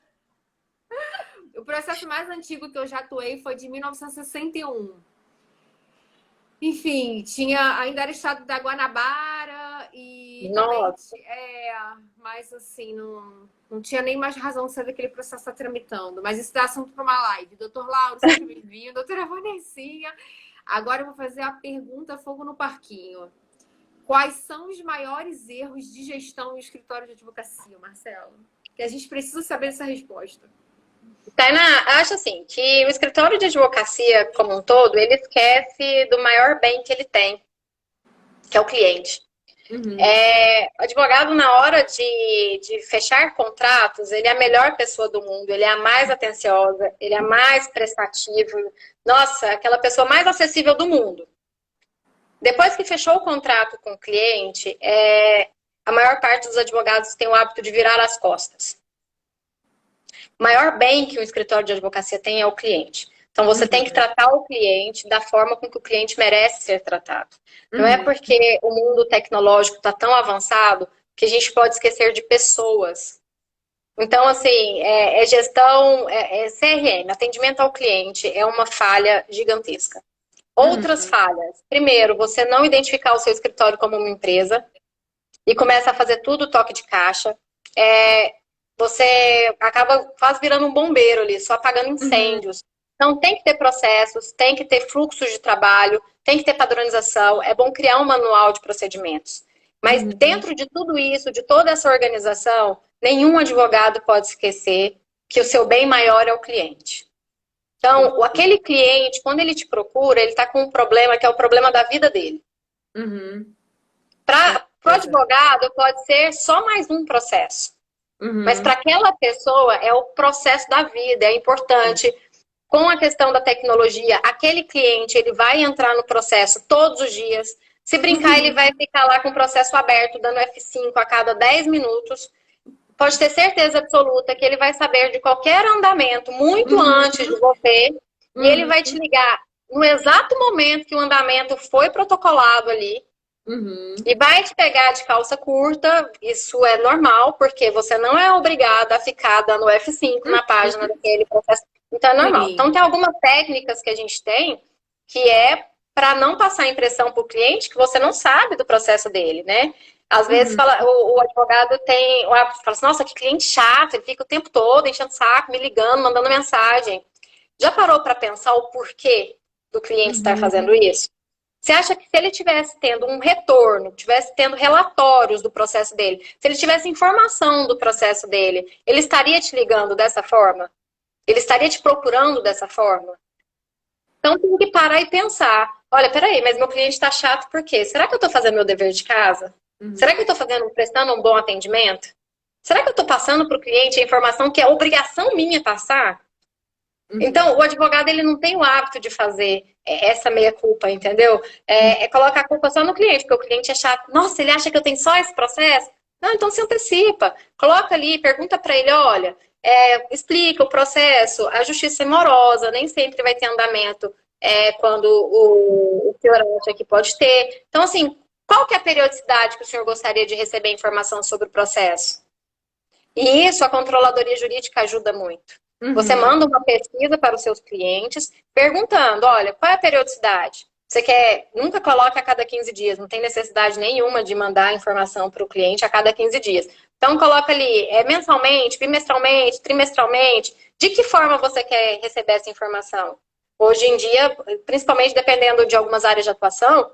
O processo mais antigo que eu já atuei foi de 1961. Enfim, ainda era estado da Guanabara e Nossa. mas assim, não tinha nem mais razão de ser daquele processo tá tramitando. Mas isso dá assunto para uma live. Doutor Lauro, seja bem-vindo. Doutora Vanessinha. Agora eu vou fazer a pergunta Fogo no Parquinho. Quais são os maiores erros de gestão em escritório de advocacia, Marcelo? Que a gente precisa saber essa resposta. Tainá, acho assim, que o escritório de advocacia como um todo, ele esquece do maior bem que ele tem, que é o cliente. Uhum. O advogado, na hora de fechar contratos, ele é a melhor pessoa do mundo, ele é a mais atenciosa, ele é a mais prestativa. Nossa, aquela pessoa mais acessível do mundo. Depois que fechou o contrato com o cliente, a maior parte dos advogados tem o hábito de virar as costas. O maior bem que um escritório de advocacia tem é o cliente. Então, você tem que tratar o cliente da forma com que o cliente merece ser tratado. Não é porque o mundo tecnológico está tão avançado que a gente pode esquecer de pessoas. Então, assim, gestão, CRM, atendimento ao cliente, é uma falha gigantesca. Outras falhas. Primeiro, você não identificar o seu escritório como uma empresa e começa a fazer tudo toque de caixa. Você acaba quase virando um bombeiro ali, só apagando incêndios. Então, tem que ter processos, tem que ter fluxos de trabalho, tem que ter padronização. É bom criar um manual de procedimentos. Mas dentro de tudo isso, de toda essa organização, nenhum advogado pode esquecer que o seu bem maior é o cliente. Então, aquele cliente, quando ele te procura, ele está com um problema que é o problema da vida dele. Para o advogado, pode ser só mais um processo. Mas para aquela pessoa é o processo da vida, é importante. Com a questão da tecnologia, aquele cliente ele vai entrar no processo todos os dias. Se brincar, ele vai ficar lá com o processo aberto, dando F5 a cada 10 minutos. Pode ter certeza absoluta que ele vai saber de qualquer andamento muito antes de você. E ele vai te ligar no exato momento que o andamento foi protocolado ali. E vai te pegar de calça curta, isso é normal, porque você não é obrigada a ficar dando F5 na página daquele processo. Então é normal. Então tem algumas técnicas que a gente tem que é para não passar a impressão para o cliente que você não sabe do processo dele, né? Às vezes o advogado tem o hábito de falar assim, nossa, que cliente chato, ele fica o tempo todo enchendo o saco, me ligando, mandando mensagem. Já parou para pensar o porquê do cliente estar fazendo isso? Você acha que se ele estivesse tendo um retorno, estivesse tendo relatórios do processo dele, se ele tivesse informação do processo dele, ele estaria te ligando dessa forma? Ele estaria te procurando dessa forma? Então tem que parar e pensar. Olha, peraí, mas meu cliente está chato por quê? Será que eu estou fazendo meu dever de casa? Será que eu estou prestando um bom atendimento? Será que eu estou passando para o cliente a informação que é obrigação minha passar? Então, o advogado ele não tem o hábito de fazer essa meia-culpa, entendeu? Colocar a culpa só no cliente, porque o cliente é chato. Nossa, ele acha que eu tenho só esse processo? Não, então se antecipa. Coloca ali, pergunta para ele, olha, explica o processo. A justiça é morosa, nem sempre vai ter andamento quando o senhor acha que pode ter. Então, assim, qual que é a periodicidade que o senhor gostaria de receber informação sobre o processo? E isso a controladoria jurídica ajuda muito. Você manda uma pesquisa para os seus clientes, perguntando, olha, qual é a periodicidade? Você nunca coloca a cada 15 dias, não tem necessidade nenhuma de mandar a informação para o cliente a cada 15 dias. Então, coloca ali, mensalmente, bimestralmente, trimestralmente, de que forma você quer receber essa informação? Hoje em dia, principalmente dependendo de algumas áreas de atuação,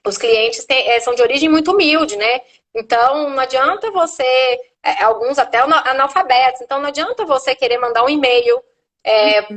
os clientes são de origem muito humilde, né? Então, não adianta você, alguns até analfabetos, então não adianta você querer mandar um e-mail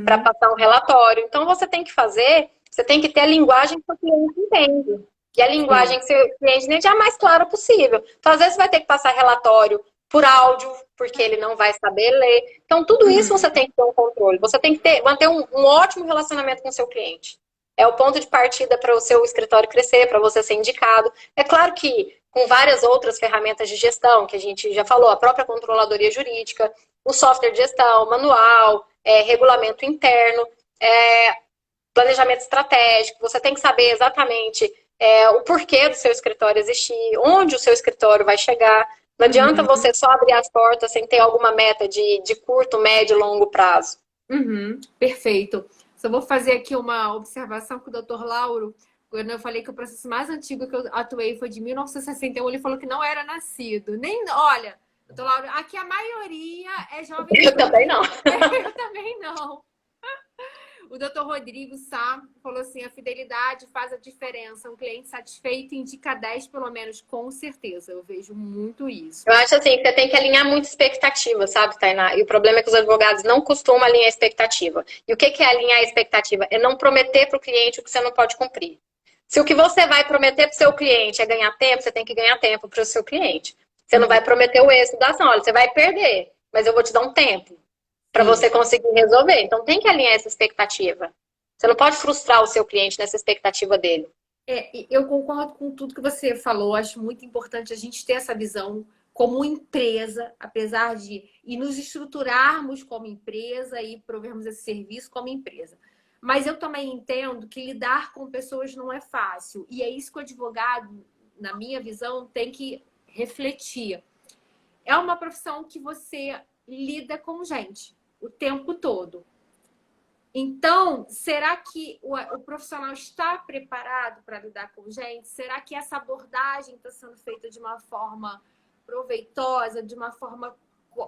para passar um relatório. Então, você tem que ter a linguagem que o cliente entende. E a linguagem que o seu cliente entende é a mais clara possível. Então, às vezes, vai ter que passar relatório por áudio, porque ele não vai saber ler. Então, tudo isso você tem que ter um controle. Você tem que manter um ótimo relacionamento com o seu cliente. é o ponto de partida para o seu escritório crescer, para você ser indicado. É claro que com várias outras ferramentas de gestão, que a gente já falou, a própria controladoria jurídica, o software de gestão, manual, regulamento interno, planejamento estratégico, você tem que saber exatamente o porquê do seu escritório existir, onde o seu escritório vai chegar. Não adianta você só abrir as portas sem ter alguma meta de curto, médio e longo prazo. Perfeito. Só vou fazer aqui uma observação com o Dr. Lauro. Quando eu falei que o processo mais antigo que eu atuei foi de 1961, ele falou que não era nascido. Olha, Dr. Lauro, aqui a maioria é jovem. Eu também não. Eu também não. O Dr. Rodrigo Sá falou assim, a fidelidade faz a diferença. Um cliente satisfeito indica 10 pelo menos, com certeza. Eu vejo muito isso. Eu acho assim, que você tem que alinhar muita expectativa, sabe, Tainá? E o problema é que os advogados não costumam alinhar a expectativa. E o que é alinhar a expectativa? É não prometer para o cliente o que você não pode cumprir. Se o que você vai prometer para o seu cliente é ganhar tempo, você tem que ganhar tempo para o seu cliente. Você não vai prometer o êxito da ação. Olha, você vai perder, mas eu vou te dar um tempo para você conseguir resolver. Então tem que alinhar essa expectativa. Você não pode frustrar o seu cliente nessa expectativa dele. Eu concordo com tudo que você falou. Acho muito importante a gente ter essa visão como empresa, apesar de nos estruturarmos como empresa e provermos esse serviço como empresa. Mas eu também entendo que lidar com pessoas não é fácil. E é isso que o advogado, na minha visão, tem que refletir. É uma profissão que você lida com gente o tempo todo. Então, será que o profissional está preparado para lidar com gente? Será que essa abordagem está sendo feita de uma forma proveitosa, de uma forma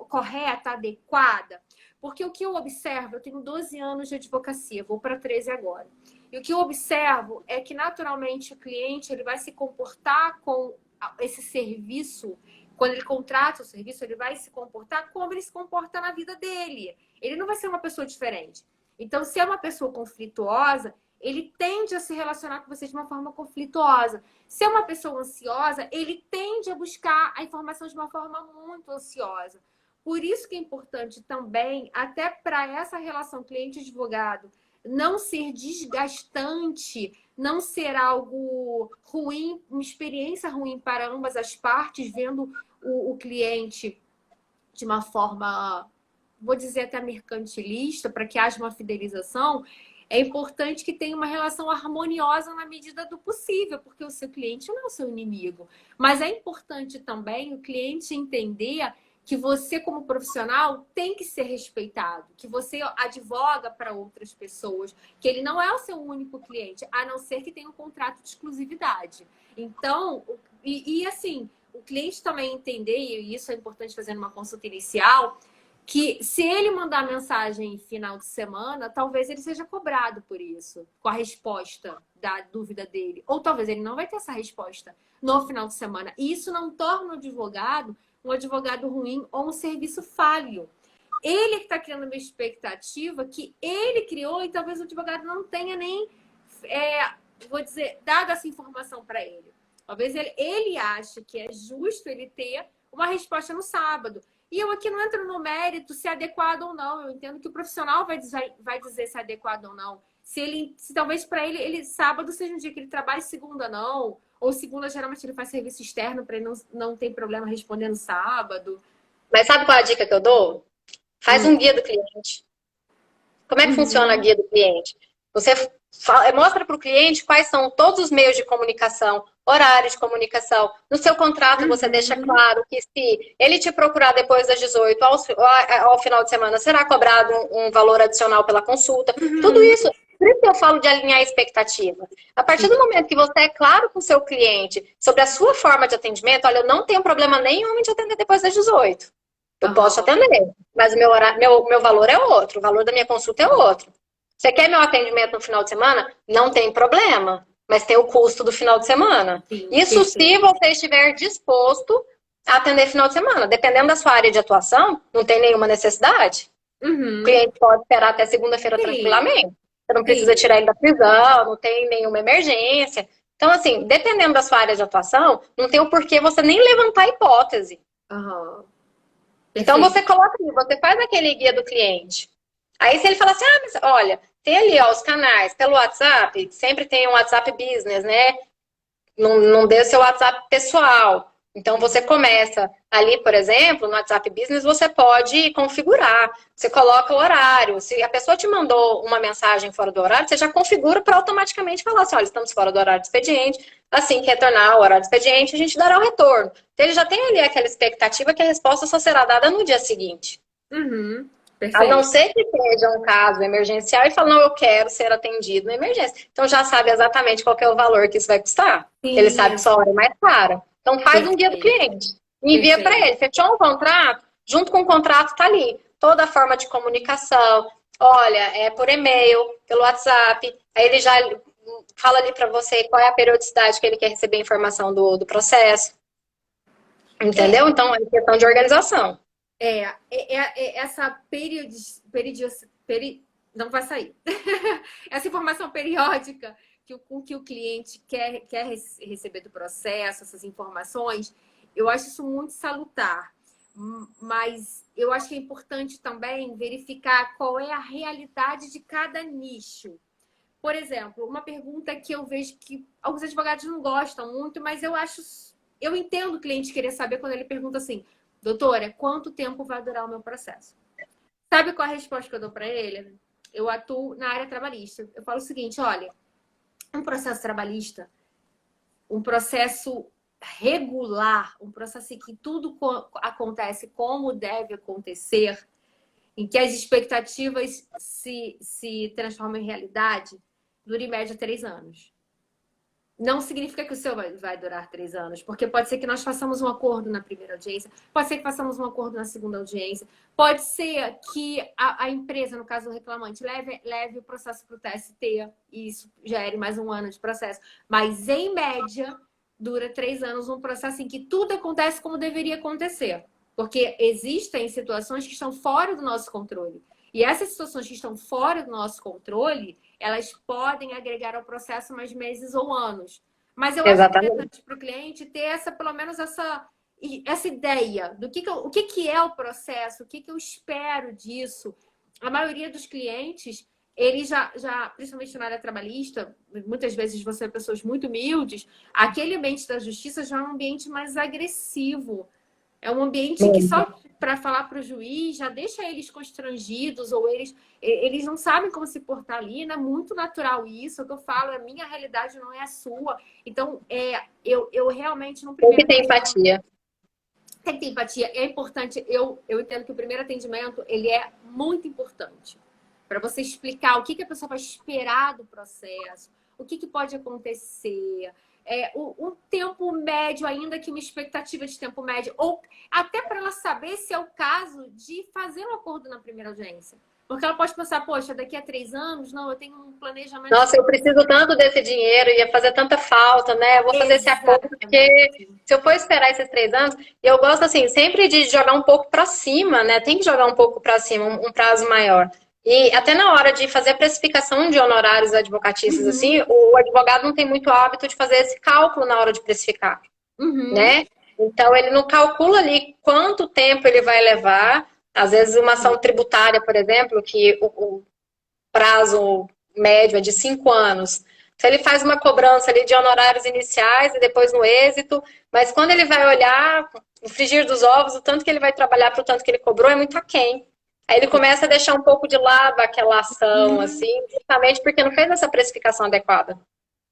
correta, adequada? Porque o que eu observo, eu tenho 12 anos de advocacia, vou para 13 agora. E o que eu observo é que, naturalmente, o cliente ele vai se comportar com esse serviço. Quando ele contrata o serviço, ele vai se comportar como ele se comporta na vida dele. Ele não vai ser uma pessoa diferente. Então, se é uma pessoa conflituosa, ele tende a se relacionar com você de uma forma conflituosa. Se é uma pessoa ansiosa, ele tende a buscar a informação de uma forma muito ansiosa. Por isso que é importante também, até para essa relação cliente-advogado, não ser desgastante, não ser algo ruim, uma experiência ruim para ambas as partes, vendo o cliente de uma forma, vou dizer até mercantilista, para que haja uma fidelização. É importante que tenha uma relação harmoniosa na medida do possível, porque o seu cliente não é o seu inimigo. Mas é importante também o cliente entender que você, como profissional, tem que ser respeitado, que você advoga para outras pessoas, que ele não é o seu único cliente, a não ser que tenha um contrato de exclusividade. Então, assim, o cliente também entender, e isso é importante fazer numa consulta inicial, que se ele mandar mensagem final de semana, talvez ele seja cobrado por isso, com a resposta da dúvida dele. Ou talvez ele não vai ter essa resposta no final de semana. E isso não torna o advogado um advogado ruim ou um serviço falho. Ele que está criando uma expectativa que ele criou e talvez o advogado não tenha nem, vou dizer, dado essa informação para ele. Talvez ele ache que é justo ele ter uma resposta no sábado. E eu aqui não entro no mérito se é adequado ou não. Eu entendo que o profissional vai dizer se é adequado ou não. Se talvez para ele sábado seja um dia que ele trabalhe, segunda não. Ou segunda, geralmente, ele faz serviço externo para ele não ter problema respondendo sábado. Mas sabe qual é a dica que eu dou? Faz um guia do cliente. Como é que funciona a guia do cliente? Você mostra para o cliente quais são todos os meios de comunicação, horários de comunicação. No seu contrato, você deixa claro que se ele te procurar depois das 18 ao final de semana, será cobrado um valor adicional pela consulta. Tudo isso. Por isso que eu falo de alinhar a expectativa. A partir do momento que você é claro com o seu cliente sobre a sua forma de atendimento, olha, eu não tenho problema nenhum em te atender depois das 18. Eu posso atender, mas o meu valor é outro, o valor da minha consulta é outro. Você quer meu atendimento no final de semana? Não tem problema, mas tem o custo do final de semana. Isso se você estiver disposto a atender final de semana. Dependendo da sua área de atuação, não tem nenhuma necessidade. O cliente pode esperar até segunda-feira tranquilamente. Você não precisa tirar ele da prisão, não tem nenhuma emergência. Então, assim, dependendo da sua área de atuação, não tem o porquê você nem levantar a hipótese. Então, você coloca, você faz aquele guia do cliente. Aí, se ele fala assim, mas olha, tem ali, ó, os canais. Pelo WhatsApp, sempre tem um WhatsApp Business, né? Não dê o seu WhatsApp pessoal. Então, você começa ali, por exemplo, no WhatsApp Business, você pode configurar. Você coloca o horário. Se a pessoa te mandou uma mensagem fora do horário, você já configura para automaticamente falar assim, olha, estamos fora do horário de expediente. Assim que retornar ao horário de expediente, a gente dará o retorno. Então, ele já tem ali aquela expectativa que a resposta só será dada no dia seguinte. Uhum, A não perfeito. ser que seja um caso emergencial e fala, não, eu quero ser atendido na emergência. Então já sabe exatamente qual que é o valor que isso vai custar. Ele sabe que Sim, sua hora é mais cara. Então faz um guia do perfeito, cliente. Envia para perfeito. ele. Fechou um contrato? Junto com o contrato tá ali. Toda a forma de comunicação. Olha, é por e-mail, pelo WhatsApp. Aí ele já fala ali para você qual é a periodicidade que ele quer receber informação do processo. É, Entendeu? Então é questão de organização. essa não vai sair. Essa informação periódica com que o cliente quer receber do processo, essas informações, eu acho isso muito salutar. Mas eu acho que é importante também verificar qual é a realidade de cada nicho. Por exemplo, uma pergunta que eu vejo que alguns advogados não gostam muito, mas eu entendo o cliente querer saber quando ele pergunta assim, doutora, quanto tempo vai durar o meu processo? Sabe qual é a resposta que eu dou para ele? Eu atuo na área trabalhista. Eu falo o seguinte, olha, um processo trabalhista, um processo regular, um processo em que tudo acontece como deve acontecer, em que as expectativas se transformam em realidade, dura em média 3 anos. Não significa que o seu vai durar 3 anos, porque pode ser que nós façamos um acordo na primeira audiência, pode ser que façamos um acordo na segunda audiência, pode ser que a empresa, no caso do reclamante, leve o processo para o TST e isso gere mais um ano de processo. Mas, em média, dura 3 anos um processo em que tudo acontece como deveria acontecer. Porque existem situações que estão fora do nosso controle. E essas situações que estão fora do nosso controle, elas podem agregar ao processo mais meses ou anos. Mas eu acho Exatamente. interessante para o cliente ter pelo menos essa ideia do o que é o processo, o que eu espero disso. A maioria dos clientes, eles principalmente na área trabalhista, muitas vezes você é pessoas muito humildes, aquele ambiente da justiça já é um ambiente mais agressivo. É um ambiente que só para falar para o juiz já deixa eles constrangidos ou eles não sabem como se portar ali. Não é muito natural isso. É o que eu falo, a minha realidade não é a sua. Então, eu realmente, no Tem que primeiro ter atendimento, empatia. tem que ter empatia. É importante, eu entendo que o primeiro atendimento, ele é muito importante. Para você explicar o que a pessoa vai esperar do processo, o que pode acontecer, um tempo médio, ainda que uma expectativa de tempo médio, ou até para ela saber se é o caso de fazer um acordo na primeira audiência. Porque ela pode pensar, poxa, daqui a 3 anos, não, eu tenho um planejamento. Nossa, eu preciso tanto desse dinheiro, ia fazer tanta falta, né? Eu vou fazer esse acordo, porque Exatamente. se eu for esperar esses 3 anos, eu gosto, assim, sempre de jogar um pouco para cima, né? Tem que jogar um pouco para cima, um prazo maior. E até na hora de fazer a precificação de honorários advocatícios, Uhum, assim, o advogado não tem muito hábito de fazer esse cálculo na hora de precificar, uhum. né? Então, ele não calcula ali quanto tempo ele vai levar. Às vezes, uma ação tributária, por exemplo, que o prazo médio é de 5 anos. Então, ele faz uma cobrança ali de honorários iniciais e depois no êxito, mas quando ele vai olhar, no frigir dos ovos, o tanto que ele vai trabalhar para o tanto que ele cobrou é muito aquém. Aí ele começa a deixar um pouco de lado aquela ação, Uhum. assim, justamente porque não fez essa precificação adequada,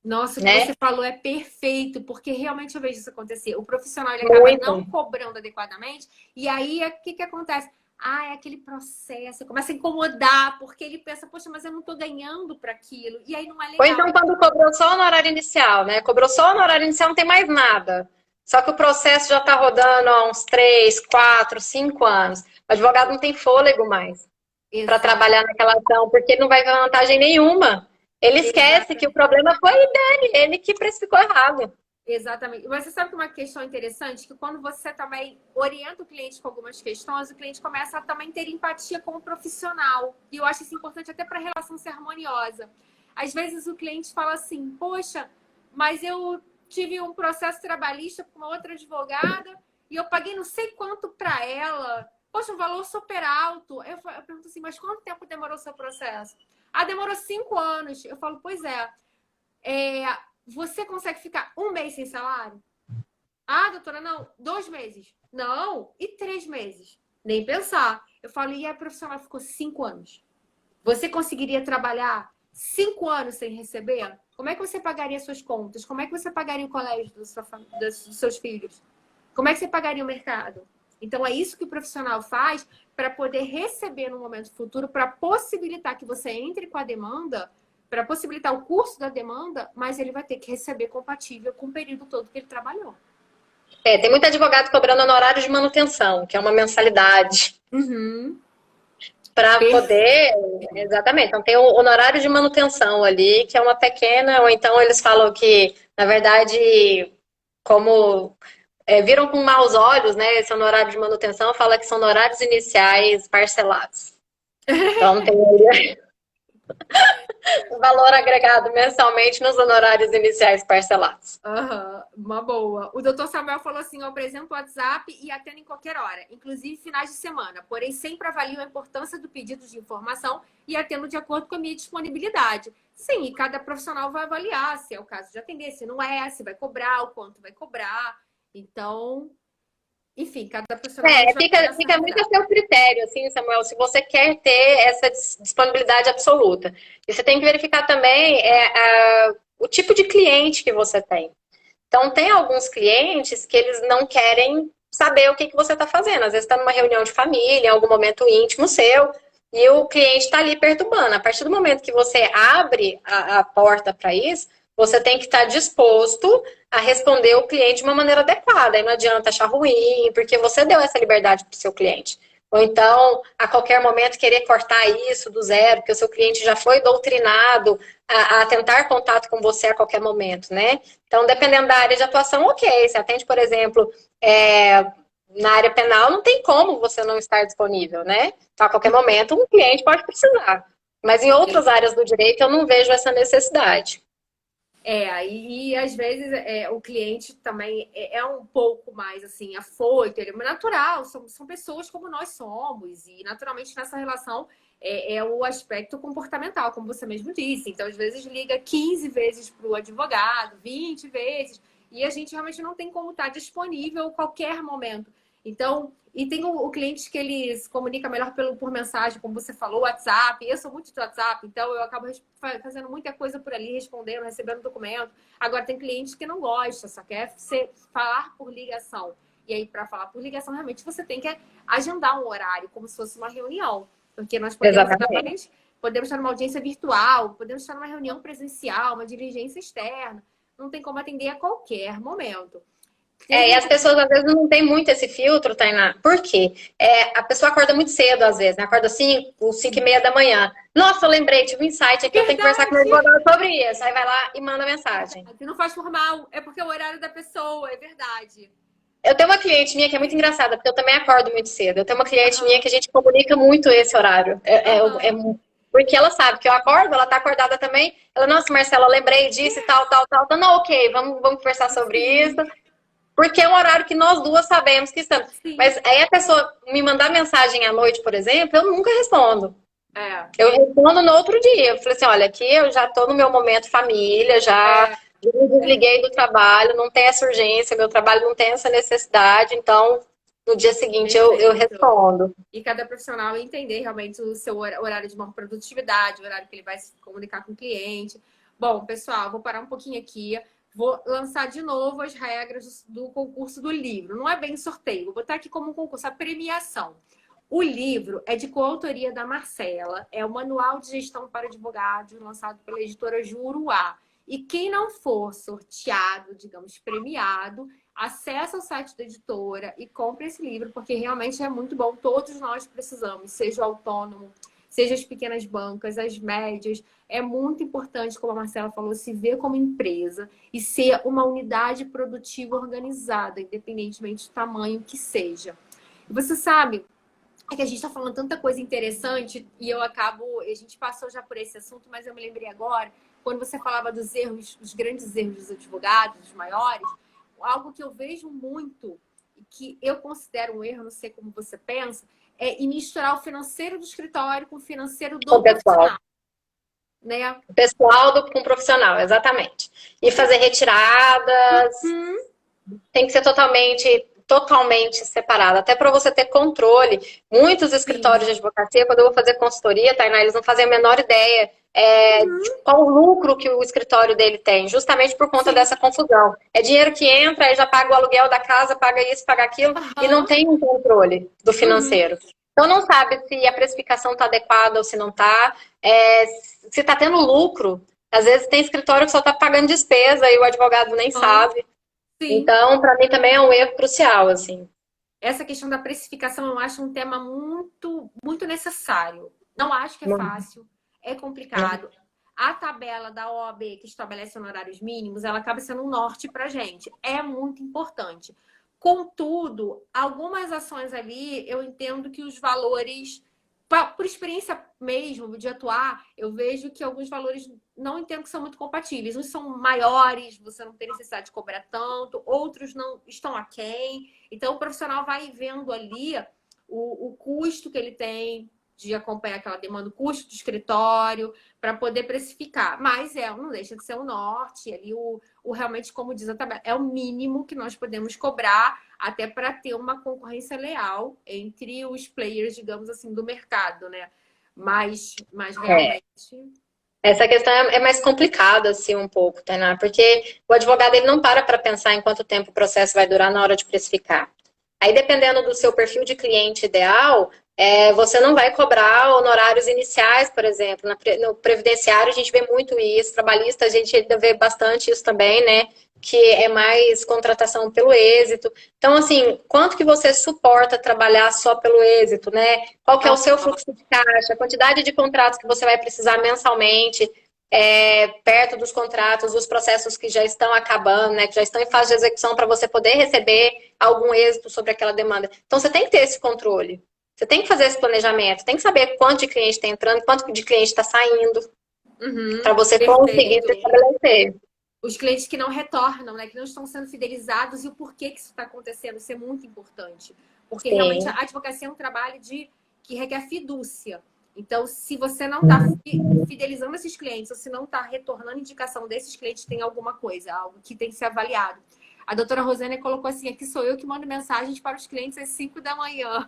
Nossa, o que né? você falou é perfeito, porque realmente eu vejo isso acontecer. O profissional ele acaba não Muito. cobrando adequadamente, e aí o que acontece? Ah, é aquele processo, começa a incomodar, porque ele pensa, poxa, mas eu não estou ganhando para aquilo, e aí não é Ou legal. então, quando cobrou só o honorário inicial, né? Cobrou só o honorário inicial, não tem mais nada. Só que o processo já está rodando há uns 3, 4, 5 anos. O advogado não tem fôlego mais para Exato, trabalhar naquela ação, porque ele não vai ver vantagem nenhuma. Ele esquece que o exatamente. problema foi dele, ele que precificou errado. Exatamente. Mas você sabe que uma questão interessante, que quando você também orienta o cliente com algumas questões, o cliente começa a também ter empatia com o profissional. E eu acho isso importante até para a relação ser harmoniosa. Às vezes o cliente fala assim, poxa, mas eu tive um processo trabalhista com uma outra advogada e eu paguei não sei quanto para ela. Poxa, um valor super alto. Eu pergunto assim, mas quanto tempo demorou o seu processo? Ah, demorou 5 anos. Eu falo, pois é, você consegue ficar 1 mês sem salário? Ah, doutora, não. 2 meses? Não. E 3 meses? Nem pensar. Eu falo, e a profissional ficou 5 anos? Você conseguiria trabalhar 5 anos sem receber? Como é que você pagaria suas contas? Como é que você pagaria o colégio dos seus filhos? Como é que você pagaria o mercado? Então, é isso que o profissional faz para poder receber no momento futuro, para possibilitar que você entre com a demanda, para possibilitar o curso da demanda, mas ele vai ter que receber compatível com o período todo que ele trabalhou. Tem muito advogado cobrando honorário de manutenção, que é uma mensalidade. Uhum. Para poder. Exatamente. Então, tem o honorário de manutenção ali, que é uma pequena, ou então eles falam que, na verdade, como viram com maus olhos, né? Esse honorário de manutenção fala que são honorários iniciais parcelados. Então, tem o valor agregado mensalmente nos honorários iniciais parcelados. Uhum, uma boa. O doutor Samuel falou assim: eu apresento o WhatsApp e atendo em qualquer hora, inclusive finais de semana, porém sempre avalio a importância do pedido de informação e atendo de acordo com a minha disponibilidade. Sim, e cada profissional vai avaliar se é o caso de atender, se não é, se vai cobrar, o quanto vai cobrar. Então, enfim, cada profissional Fica muito a seu critério, assim, Samuel, se você quer ter essa disponibilidade absoluta. E você tem que verificar também o tipo de cliente que você tem. Então, tem alguns clientes que eles não querem saber o que você está fazendo. Às vezes está numa reunião de família, em algum momento íntimo seu, e o cliente está ali perturbando. A partir do momento que você abre a porta para isso, você tem que estar disposto a responder o cliente de uma maneira adequada. Aí não adianta achar ruim, porque você deu essa liberdade para o seu cliente. Ou então, a qualquer momento, querer cortar isso do zero, porque o seu cliente já foi doutrinado a tentar contato com você a qualquer momento, né? Então, dependendo da área de atuação, ok. Você atende, por exemplo, na área penal, não tem como você não estar disponível, né? Então, a qualquer momento, um cliente pode precisar. Mas em outras áreas do direito, eu não vejo essa necessidade. E às vezes o cliente também é um pouco mais assim, afoito, ele é natural, são pessoas como nós somos, e naturalmente nessa relação é o aspecto comportamental, como você mesmo disse. Então, às vezes, liga 15 vezes para o advogado, 20 vezes, e a gente realmente não tem como estar disponível a qualquer momento. Então, e tem o cliente que ele se comunica melhor por mensagem, como você falou, WhatsApp. Eu sou muito de WhatsApp, então eu acabo fazendo muita coisa por ali, respondendo, recebendo documento. Agora, tem clientes que não gostam, só quer falar por ligação. E aí, para falar por ligação, realmente você tem que agendar um horário, como se fosse uma reunião. Porque nós podemos estar numa audiência virtual, podemos estar numa reunião presencial, uma diligência externa. Não tem como atender a qualquer momento. E as pessoas às vezes não tem muito esse filtro, Tainá. Por quê? A pessoa acorda muito cedo, às vezes, né? Acorda 5h30 da manhã. Nossa, eu lembrei, tive um insight aqui, eu tenho que conversar com o meu advogado sobre isso. Aí vai lá e manda mensagem. Você não faz formal, é porque é o horário da pessoa, é verdade. Eu tenho uma cliente minha que é muito engraçada, porque eu também acordo muito cedo. Eu tenho uma cliente minha que a gente comunica muito esse horário. Porque ela sabe que eu acordo, ela tá acordada também. Ela, nossa, Marcela, eu lembrei disso e tal, tal, tal. Então, não, ok, vamos conversar sobre isso. Porque é um horário que nós duas sabemos que estamos. Sim. Mas aí a pessoa me mandar mensagem à noite, por exemplo, eu nunca respondo. Eu respondo no outro dia. Eu falei assim, olha, aqui eu já tô no meu momento família, já me desliguei do trabalho, não tem essa urgência, meu trabalho não tem essa necessidade, então no dia seguinte eu respondo. E cada profissional entender realmente o seu horário de maior produtividade, o horário que ele vai se comunicar com o cliente. Bom, pessoal, vou parar um pouquinho aqui. Vou lançar de novo as regras do concurso do livro. Não é bem sorteio, vou botar aqui como um concurso, a premiação. O livro é de coautoria da Marcela, é o Manual de Gestão para Advogados, lançado pela editora Juruá. E quem não for sorteado, digamos, premiado, acessa o site da editora e compre esse livro, porque realmente é muito bom. Todos nós precisamos, seja o autônomo, seja as pequenas bancas, as médias. É muito importante, como a Marcela falou, se ver como empresa e ser uma unidade produtiva organizada, independentemente do tamanho que seja. E você sabe que a gente está falando tanta coisa interessante e a gente passou já por esse assunto, mas eu me lembrei agora, quando você falava dos erros, dos grandes erros dos advogados, dos maiores, algo que eu vejo muito e que eu considero um erro, não sei como você pensa, é misturar o financeiro do escritório com o financeiro do profissional. né? Pessoal com profissional, exatamente. E fazer retiradas, tem que ser totalmente separado, até para você ter controle. Muitos escritórios Sim. de advocacia, quando eu vou fazer consultoria, Tainá, eles não fazem a menor ideia de qual o lucro que o escritório dele tem, justamente por conta Sim. dessa confusão. É dinheiro que entra, aí já paga o aluguel da casa, paga isso, paga aquilo, e não Aham. tem um controle do Uhum. financeiro. Então não sabe se a precificação está adequada ou se não está, se está tendo lucro. Às vezes tem escritório que só está pagando despesa e o advogado nem Aham. sabe. Sim. Então, para mim também é um erro crucial, assim. Essa questão da precificação eu acho um tema muito necessário. Não acho que é fácil, é complicado. A tabela da OAB que estabelece honorários mínimos, ela acaba sendo um norte para gente. É muito importante. Contudo, algumas ações ali, eu entendo que os valores, por experiência mesmo de atuar, eu vejo que alguns valores não entendo que são muito compatíveis. Uns são maiores, você não tem necessidade de cobrar tanto, outros não estão aquém. Então, o profissional vai vendo ali o custo que ele tem de acompanhar aquela demanda, o custo do escritório, para poder precificar. Mas não deixa de ser o norte, ali realmente, como diz a tabela, é o mínimo que nós podemos cobrar, até para ter uma concorrência leal entre os players, digamos assim, do mercado, né? Mas É. realmente. Essa questão é mais complicada, assim, um pouco, Tainá, porque o advogado ele não para pensar em quanto tempo o processo vai durar na hora de precificar. Aí, dependendo do seu perfil de cliente ideal, você não vai cobrar honorários iniciais, por exemplo. No previdenciário, a gente vê muito isso, trabalhista, a gente ainda vê bastante isso também, né? Que é mais contratação pelo êxito. Então, assim, quanto que você suporta trabalhar só pelo êxito, né? Qual que é o seu fluxo de caixa, a quantidade de contratos que você vai precisar mensalmente, perto dos contratos, dos processos que já estão acabando, né? Que já estão em fase de execução para você poder receber algum êxito sobre aquela demanda. Então, você tem que ter esse controle. Você tem que fazer esse planejamento, tem que saber quanto de cliente está entrando, quanto de cliente está saindo, para você conseguir se Perfeito. estabelecer. Os clientes que não retornam, né? Que não estão sendo fidelizados e o porquê que isso está acontecendo. Isso é muito importante. Porque realmente Sim. a advocacia é um trabalho que requer fidúcia. Então, se você não está fidelizando esses clientes, ou se não está retornando indicação desses clientes, tem alguma coisa, algo que tem que ser avaliado. A doutora Rosânia colocou assim: aqui sou eu que mando mensagens para os clientes às 5 da manhã.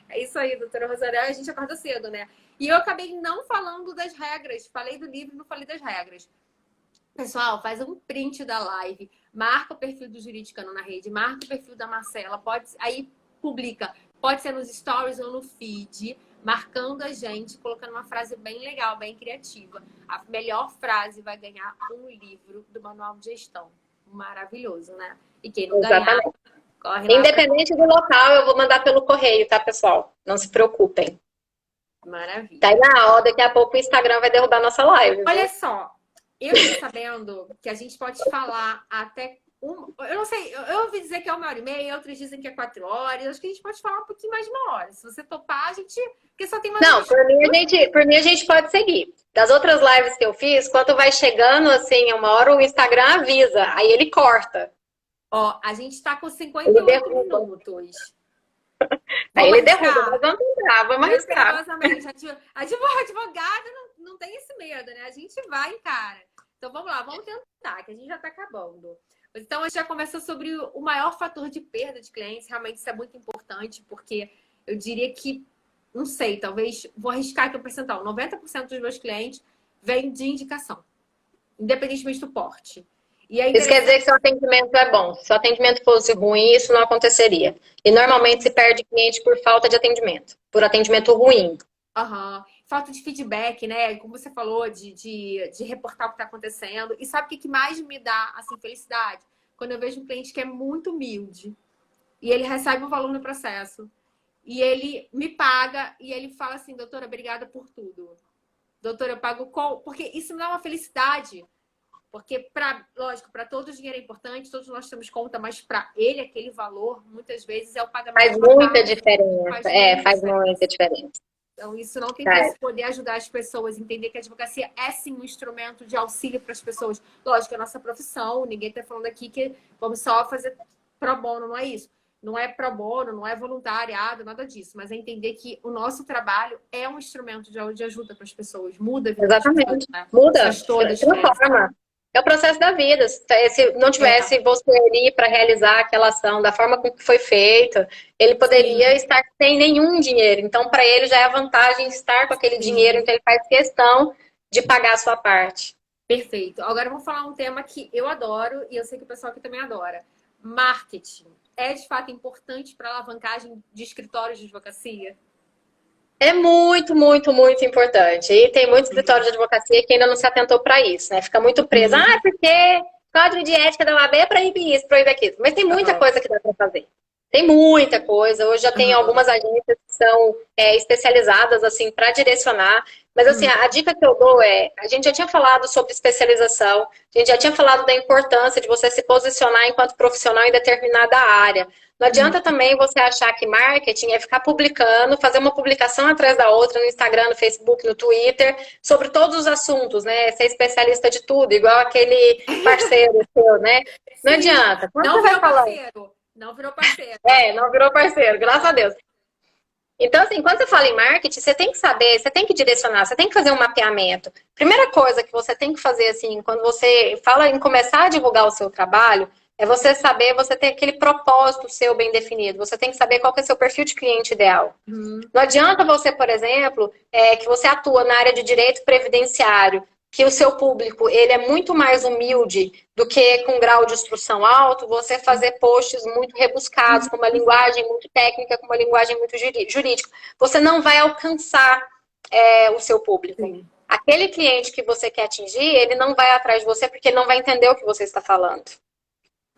É isso aí, doutora Rosânia. A gente acorda cedo, né? E eu acabei não falando das regras. Falei do livro, não falei das regras. Pessoal, faz um print da live, marca o perfil do Juridicano na rede, marca o perfil da Marcela, aí publica, pode ser nos stories ou no feed, marcando a gente, colocando uma frase bem legal, bem criativa. A melhor frase vai ganhar um livro do Manual de Gestão. Maravilhoso, né? E quem não ganhar, Exatamente. corre lá para... Independente do local, eu vou mandar pelo correio, tá, pessoal? Não se preocupem. Tá aí Maravilha. na hora, daqui a pouco o Instagram vai derrubar nossa live, Olha viu? só, eu fiquei sabendo que a gente pode falar até eu não sei, eu ouvi dizer que é 1h30, outros dizem que é 4 horas. Acho que a gente pode falar um pouquinho mais de 1 hora. Se você topar, a gente. Porque só tem mais Não, umas. por mim a gente pode seguir. Das outras lives que eu fiz, quando vai chegando assim, 1 hora, o Instagram avisa, aí ele corta. Ó, a gente tá com Ele 58 derruba. minutos. Aí Vamos ele derruba, arriscar. mas vamos tentar, vamos arriscar. Tentarosamente. Advogada não tem esse medo, né? A gente vai, cara. Então vamos lá, vamos tentar, que a gente já tá acabando. Então, a gente já conversou sobre o maior fator de perda de clientes. Realmente isso é muito importante, porque eu diria que, não sei, talvez, vou arriscar aqui o percentual. 90% dos meus clientes vêm de indicação, independentemente do porte. E é Isso quer dizer interessante. que seu atendimento é bom. Se o atendimento fosse ruim, isso não aconteceria. E normalmente se perde cliente por falta de atendimento, por atendimento ruim. Uhum. Falta de feedback, né? Como você falou, de reportar o que está acontecendo. E sabe o que mais me dá assim, felicidade? Quando eu vejo um cliente que é muito humilde e ele recebe um valor no processo e ele me paga e ele fala assim: doutora, obrigada por tudo. Doutora, eu pago com. Porque isso me dá uma felicidade. Porque, lógico, para todos o dinheiro é importante, todos nós temos conta, mas para ele, aquele valor, muitas vezes, é o pagamento Faz de uma muita causa. diferença. Faz muita Faz muita diferença. diferença. Então, isso não tem É. preço, poder ajudar as pessoas, entender que a advocacia é sim um instrumento de auxílio para as pessoas. Lógico, é a nossa profissão, ninguém está falando aqui que vamos só fazer pro bono, não é isso. não é pro bono, não é voluntariado, nada disso, mas é entender que o nosso trabalho é um instrumento de ajuda para as pessoas, muda a vida das pessoas, Exatamente. né? Isso Muda, faz toda a diferença. transforma. É o processo da vida. Se não tivesse você ali para realizar aquela ação da forma com que foi feita, ele poderia estar sem nenhum dinheiro. Então, para ele já é a vantagem estar com aquele dinheiro, então ele faz questão de pagar a sua parte. Perfeito. Agora eu vou falar um tema que eu adoro e eu sei que o pessoal aqui também adora. Marketing. É de fato importante para a alavancagem de escritórios de advocacia? É muito, muito, muito importante. E tem muito escritório de advocacia que ainda não se atentou para isso, né? Fica muito preso. Ah, porque código de ética da OAB é proíbe isso, proíbe aquilo. Mas tem muita coisa que dá para fazer. Tem muita coisa. Hoje já tem algumas agências que são especializadas assim para direcionar. Mas assim, a dica que eu dou é, a gente já tinha falado sobre especialização, a gente já tinha falado da importância de você se posicionar enquanto profissional em determinada área. Não adianta também você achar que marketing é ficar publicando, fazer uma publicação atrás da outra no Instagram, no Facebook, no Twitter, sobre todos os assuntos, né? Ser especialista de tudo, igual aquele parceiro seu, né? Não adianta. Quando Não você vai virou falar... parceiro. Não virou parceiro. Não virou parceiro, graças a Deus. Então, assim, quando você fala em marketing, você tem que saber, você tem que direcionar, você tem que fazer um mapeamento. Primeira coisa que você tem que fazer, assim, quando você fala em começar a divulgar o seu trabalho, é você saber, você ter aquele propósito seu bem definido. Você tem que saber qual que é o seu perfil de cliente ideal. Não adianta você, por exemplo, que você atua na área de direito previdenciário, que o seu público ele é muito mais humilde do que com grau de instrução alto, você fazer posts muito rebuscados, com uma linguagem muito técnica, com uma linguagem muito jurídica. Você não vai alcançar o seu público. Sim. Aquele cliente que você quer atingir, ele não vai atrás de você porque ele não vai entender o que você está falando.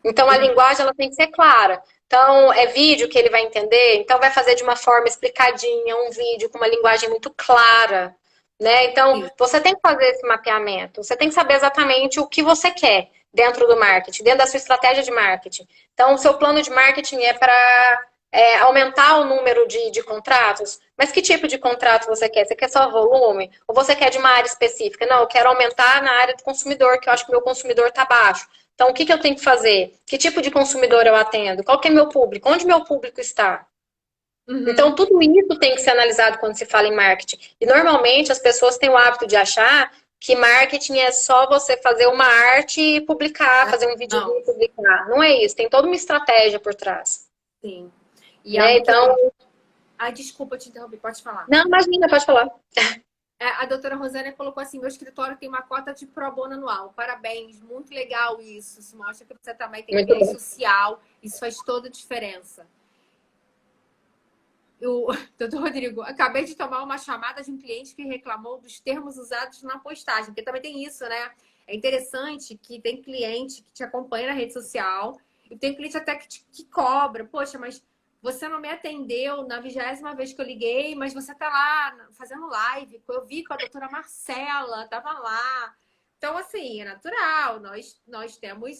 Então, a linguagem ela tem que ser clara. Então, é vídeo que ele vai entender, então vai fazer de uma forma explicadinha, um vídeo com uma linguagem muito clara. Né? Então, você tem que fazer esse mapeamento. Você tem que saber exatamente o que você quer dentro do marketing, dentro da sua estratégia de marketing. Então, o seu plano de marketing é para aumentar o número de contratos. Mas que tipo de contrato você quer? Você quer só volume? Ou você quer de uma área específica? Não, eu quero aumentar na área do consumidor, que eu acho que o meu consumidor está baixo. Então, o que eu tenho que fazer? Que tipo de consumidor eu atendo? Qual que é meu público? Onde meu público está? Então, tudo isso tem que ser analisado quando se fala em marketing. E, normalmente, as pessoas têm o hábito de achar que marketing é só você fazer uma arte e publicar, fazer um vídeo e publicar. Não é isso. Tem toda uma estratégia por trás. Sim. E então... desculpa te interromper. Pode falar. Não, imagina, pode falar. A doutora Rosânia colocou assim, meu escritório tem uma cota de pro bono anual. Parabéns, muito legal isso. Isso mostra que você também tem interesse social. Isso faz toda a diferença. Doutor Rodrigo, acabei de tomar uma chamada de um cliente que reclamou dos termos usados na postagem, porque também tem isso, né? É interessante que tem cliente que te acompanha na rede social e tem cliente até que cobra. Poxa, mas você não me atendeu na 20ª vez que eu liguei, mas você tá lá fazendo live. Eu vi com a doutora Marcela, tava lá. Então, assim, é natural. Nós temos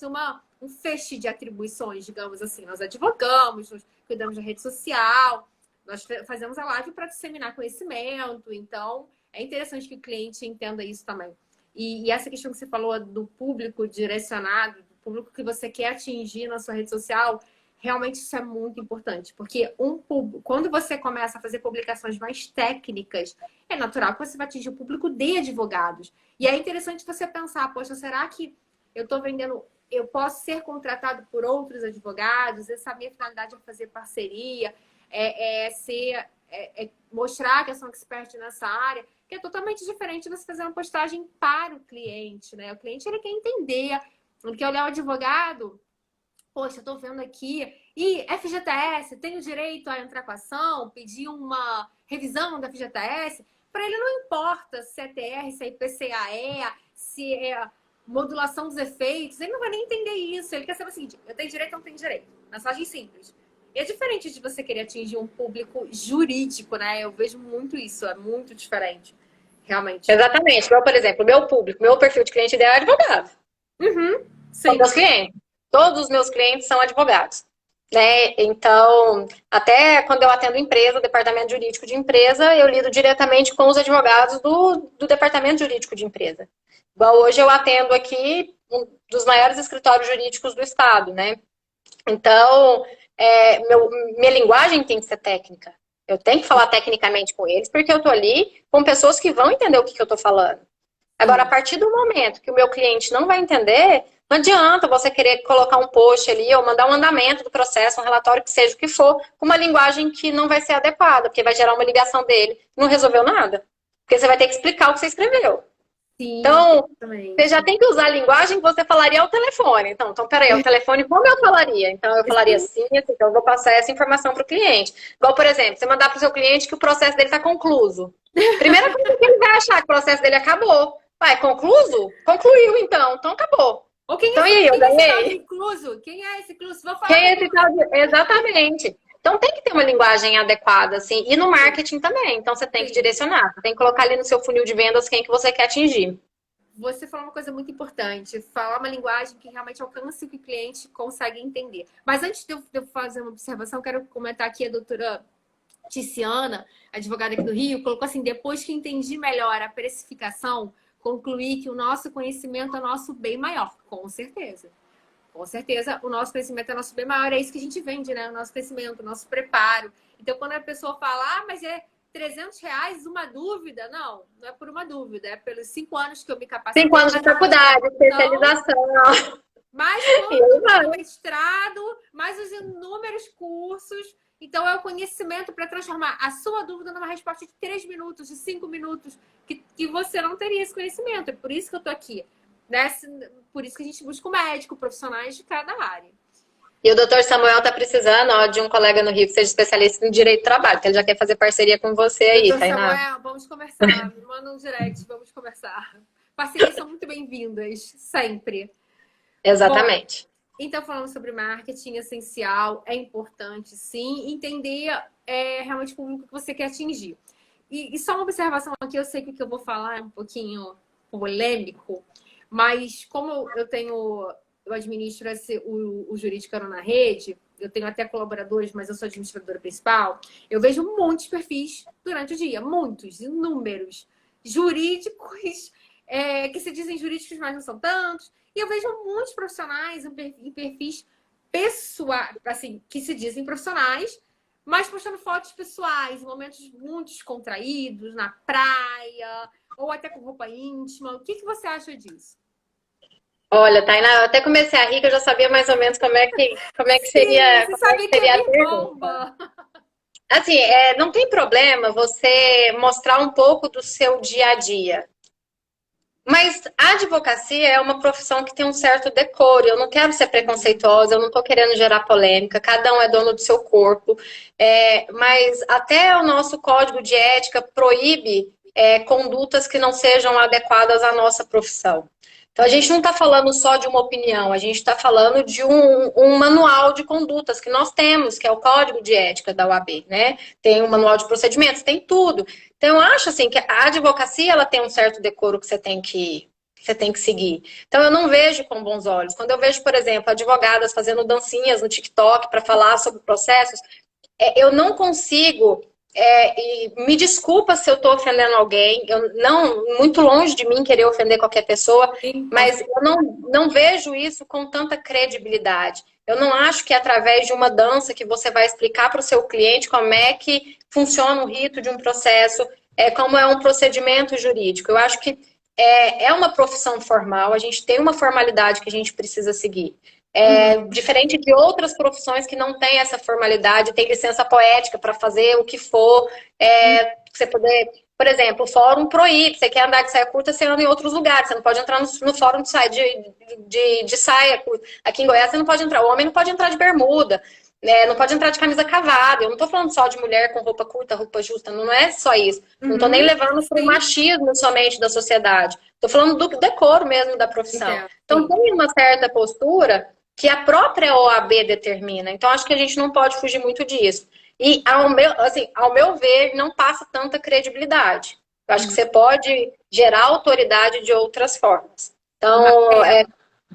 um feixe de atribuições, digamos assim. Nós advogamos, nós cuidamos da rede social. Nós fazemos a live para disseminar conhecimento, então é interessante que o cliente entenda isso também. E essa questão que você falou do público direcionado, do público que você quer atingir na sua rede social, realmente isso é muito importante, porque quando você começa a fazer publicações mais técnicas, é natural que você vai atingir o público de advogados. E é interessante você pensar, poxa, será que eu estou vendendo... Eu posso ser contratado por outros advogados? Essa minha finalidade é fazer parceria... mostrar que eu sou um expert nessa área, que é totalmente diferente de você fazer uma postagem para o cliente, né? O cliente, ele quer entender, ele quer olhar o advogado, poxa, eu tô vendo aqui, e FGTS, tenho direito a entrar com a ação, pedir uma revisão da FGTS, para ele não importa se é TR, se é IPCAE, se é modulação dos efeitos, ele não vai nem entender isso, ele quer saber o seguinte, eu tenho direito ou não tenho direito? Mensagem simples. E é diferente de você querer atingir um público jurídico, né? Eu vejo muito isso, é muito diferente, realmente. Exatamente. Então, por exemplo, meu público, meu perfil de cliente ideal é advogado. São meus clientes. Todos os meus clientes são advogados. Né? Então, até quando eu atendo empresa, departamento jurídico de empresa, eu lido diretamente com os advogados do departamento jurídico de empresa. Igual hoje eu atendo aqui um dos maiores escritórios jurídicos do estado, né? Então, minha linguagem tem que ser técnica. Eu tenho que falar tecnicamente com eles, porque eu tô ali com pessoas que vão entender o que eu tô falando. Agora, a partir do momento que o meu cliente não vai entender, não adianta você querer colocar um post ali ou mandar um andamento do processo, um relatório, que seja o que for, com uma linguagem que não vai ser adequada, porque vai gerar uma ligação dele. Não resolveu nada. Porque você vai ter que explicar o que você escreveu. Sim, então, exatamente. você já tem que usar a linguagem que você falaria ao telefone. Então peraí, ao telefone como eu falaria? Então, eu falaria assim, então eu vou passar essa informação para o cliente. Igual, por exemplo, você mandar para o seu cliente que o processo dele está concluso. Primeira coisa que ele vai achar que o processo dele acabou. Vai, concluso? Concluiu, então. Então, acabou. Ou quem então, é, e aí, eu quem é esse tal ganhei? de incluso? Quem é esse incluso? Vou falar Quem é esse tal de... Exatamente. Então, tem que ter uma linguagem adequada, assim. E no marketing também. Então, você tem que direcionar. Você tem que colocar ali no seu funil de vendas quem que você quer atingir. Você falou uma coisa muito importante, falar uma linguagem que realmente alcance o que o cliente consegue entender. Mas antes de eu fazer uma observação, quero comentar aqui a doutora Ticiana, advogada aqui do Rio, colocou assim: depois que entendi melhor a precificação, concluí que o nosso conhecimento é nosso bem maior. Com certeza. Com certeza, o nosso conhecimento é nosso bem maior. É isso que a gente vende, né? O nosso conhecimento, o nosso preparo. Então, quando a pessoa fala, mas é R$300 uma dúvida. Não é por uma dúvida. É pelos 5 anos que eu me capacitei. 5 anos de faculdade, especialização. Mais quando mestrado, mais os inúmeros cursos. Então, é o conhecimento para transformar a sua dúvida numa resposta de 3 minutos, de 5 minutos, que você não teria esse conhecimento. É por isso que eu tô aqui. Né? Por isso que a gente busca um médico, profissionais de cada área. E o doutor Samuel tá precisando de um colega no Rio que seja especialista em direito do trabalho, que ele já quer fazer parceria com você aí, doutor Tainá. Samuel, vamos conversar. Me manda um direct, vamos conversar. Parcerias são muito bem-vindas, sempre. Exatamente. Bom, então, falando sobre marketing essencial, é importante, sim, entender realmente o público que você quer atingir. E só uma observação aqui, eu sei que o que eu vou falar é um pouquinho polêmico, mas como eu administro o Jurídico Era na Rede, eu tenho até colaboradores, mas eu sou administradora principal, eu vejo muitos perfis durante o dia, muitos, inúmeros, jurídicos, que se dizem jurídicos, mas não são tantos, e eu vejo muitos profissionais em perfis pessoais, assim, que se dizem profissionais, mas postando fotos pessoais, em momentos muito descontraídos, na praia, ou até com roupa íntima. O que você acha disso? Olha, Tainá, eu até comecei a rir, que eu já sabia mais ou menos como é que seria, você sabia que a pergunta. Assim, não tem problema você mostrar um pouco do seu dia a dia. Mas a advocacia é uma profissão que tem um certo decoro. Eu não quero ser preconceituosa, eu não estou querendo gerar polêmica. Cada um é dono do seu corpo. Mas até o nosso código de ética proíbe condutas que não sejam adequadas à nossa profissão. Então, a gente não está falando só de uma opinião, a gente está falando de um manual de condutas que nós temos, que é o Código de Ética da OAB, né? Tem um manual de procedimentos, tem tudo. Então, eu acho assim que a advocacia ela tem um certo decoro que você tem que seguir. Então, eu não vejo com bons olhos. Quando eu vejo, por exemplo, advogadas fazendo dancinhas no TikTok para falar sobre processos, eu não consigo... e me desculpa se eu estou ofendendo alguém, eu não, muito longe de mim querer ofender qualquer pessoa, mas eu não vejo isso com tanta credibilidade. Eu não acho que é através de uma dança que você vai explicar para o seu cliente como é que funciona o rito de um processo, como é um procedimento jurídico. Eu acho que é uma profissão formal, a gente tem uma formalidade que a gente precisa seguir. Diferente de outras profissões que não tem essa formalidade, tem licença poética para fazer o que for, você poder, por exemplo, o fórum proíbe, você quer andar de saia curta, você anda em outros lugares, você não pode entrar no fórum de saia curta. Aqui em Goiás você não pode entrar, o homem não pode entrar de bermuda, não pode entrar de camisa cavada. Eu não estou falando só de mulher com roupa curta, roupa justa, não é só isso. Não estou nem levando para o machismo somente da sociedade. Estou falando do decoro mesmo da profissão. Então tem uma certa postura que a própria OAB determina. Então, acho que a gente não pode fugir muito disso. E, ao meu ver, não passa tanta credibilidade. Eu acho que você pode gerar autoridade de outras formas. Então,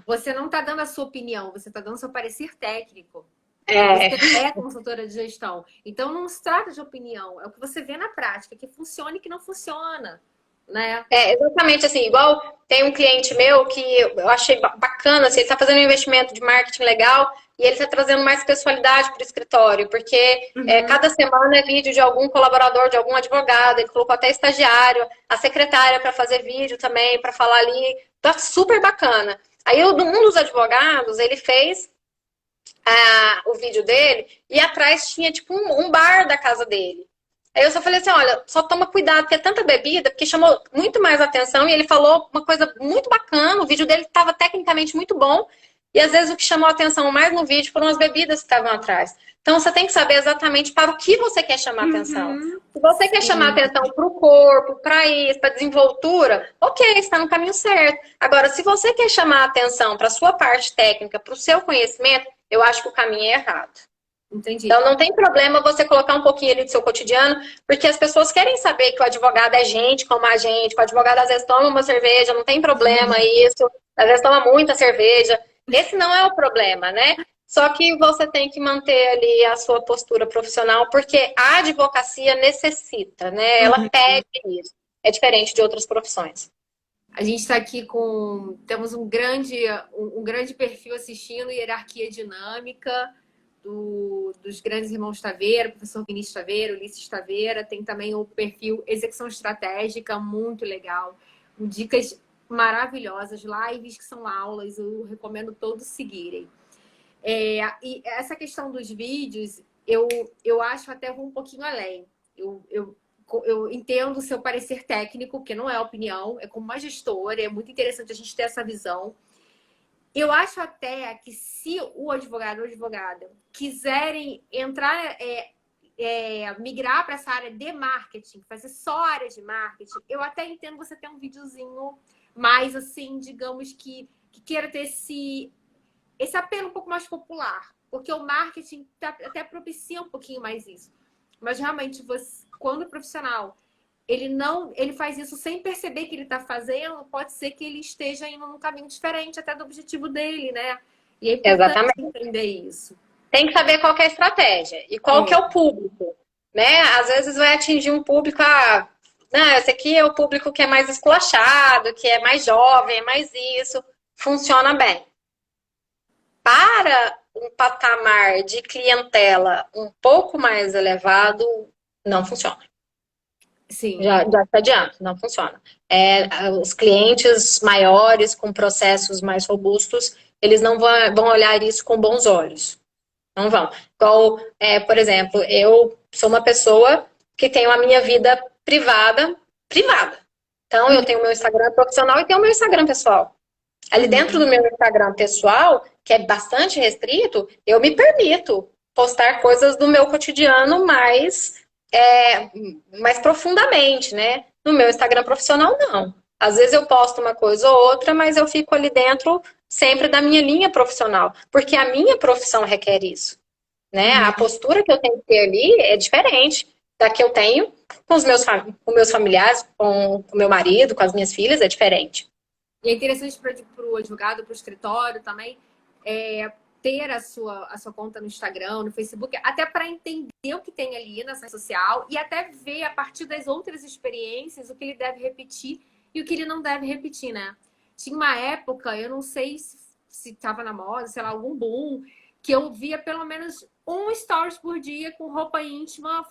você não está dando a sua opinião, você está dando seu parecer técnico. Você é consultora de gestão. Então, não se trata de opinião. É o que você vê na prática, que funciona e que não funciona. Né? Exatamente assim, igual tem um cliente meu que eu achei bacana, assim, ele está fazendo um investimento de marketing legal, e ele está trazendo mais pessoalidade para o escritório, porque cada semana é vídeo de algum colaborador, de algum advogado, ele colocou até estagiário, a secretária para fazer vídeo também, para falar ali, tá super bacana. Aí um dos advogados, ele fez o vídeo dele e atrás tinha tipo um bar da casa dele. Aí eu só falei assim, olha, só toma cuidado, porque é tanta bebida, porque chamou muito mais atenção e ele falou uma coisa muito bacana, o vídeo dele estava tecnicamente muito bom e às vezes o que chamou atenção mais no vídeo foram as bebidas que estavam atrás. Então você tem que saber exatamente para o que você quer chamar atenção. Se você quer chamar atenção para o corpo, para isso, para desenvoltura, ok, está no caminho certo. Agora, se você quer chamar atenção para a sua parte técnica, para o seu conhecimento, eu acho que o caminho é errado. Entendi. Então não tem problema você colocar um pouquinho ali do seu cotidiano, porque as pessoas querem saber que o advogado é gente como a gente, que o advogado às vezes toma uma cerveja, não tem problema isso, às vezes toma muita cerveja. Esse não é o problema, né? Só que você tem que manter ali a sua postura profissional, porque a advocacia necessita, né? Ela pede isso. É diferente de outras profissões. A gente está aqui temos um grande perfil assistindo Hierarquia Dinâmica, dos grandes irmãos Taveira, professor Vinícius Taveira, Ulisses Taveira. Tem também o perfil Execução Estratégica, muito legal, com dicas maravilhosas, lives que são aulas, eu recomendo todos seguirem. E essa questão dos vídeos, eu acho até vou um pouquinho além. Eu entendo o seu parecer técnico, que não é opinião, é como uma gestora, é muito interessante a gente ter essa visão. Eu acho até que se o advogado ou advogada quiserem entrar, migrar para essa área de marketing, fazer só área de marketing, eu até entendo você ter um videozinho mais assim, digamos que queira ter esse apelo um pouco mais popular, porque o marketing até propicia um pouquinho mais isso. Mas realmente, quando o profissional ele faz isso sem perceber que ele está fazendo, pode ser que ele esteja indo num caminho diferente até do objetivo dele, né? E é importante entender isso. Tem que saber qual que é a estratégia e qual que é o público, né? Às vezes vai atingir um público, não, esse aqui é o público que é mais esculachado, que é mais jovem, é mais isso, funciona bem. Para um patamar de clientela um pouco mais elevado, não funciona. Sim. Já te adianto, não funciona. Os clientes maiores, com processos mais robustos, eles não vão olhar isso com bons olhos. Não vão. Igual, por exemplo, eu sou uma pessoa que tenho a minha vida privada. Então, eu tenho o meu Instagram profissional e tenho o meu Instagram pessoal. Ali dentro do meu Instagram pessoal, que é bastante restrito, eu me permito postar coisas do meu cotidiano mais profundamente, né? No meu Instagram profissional, não. Às vezes eu posto uma coisa ou outra, mas eu fico ali dentro sempre da minha linha profissional, porque a minha profissão requer isso, né? A postura que eu tenho que ter ali é diferente da que eu tenho com com meus familiares, com o meu marido, com as minhas filhas, é diferente. E é interessante para o advogado, para o escritório também, ter a sua conta no Instagram, no Facebook, até para entender o que tem ali na rede social e até ver a partir das outras experiências o que ele deve repetir e o que ele não deve repetir, né? Tinha uma época, eu não sei se estava na moda, sei lá, algum boom, que eu via pelo menos um stories por dia com roupa íntima,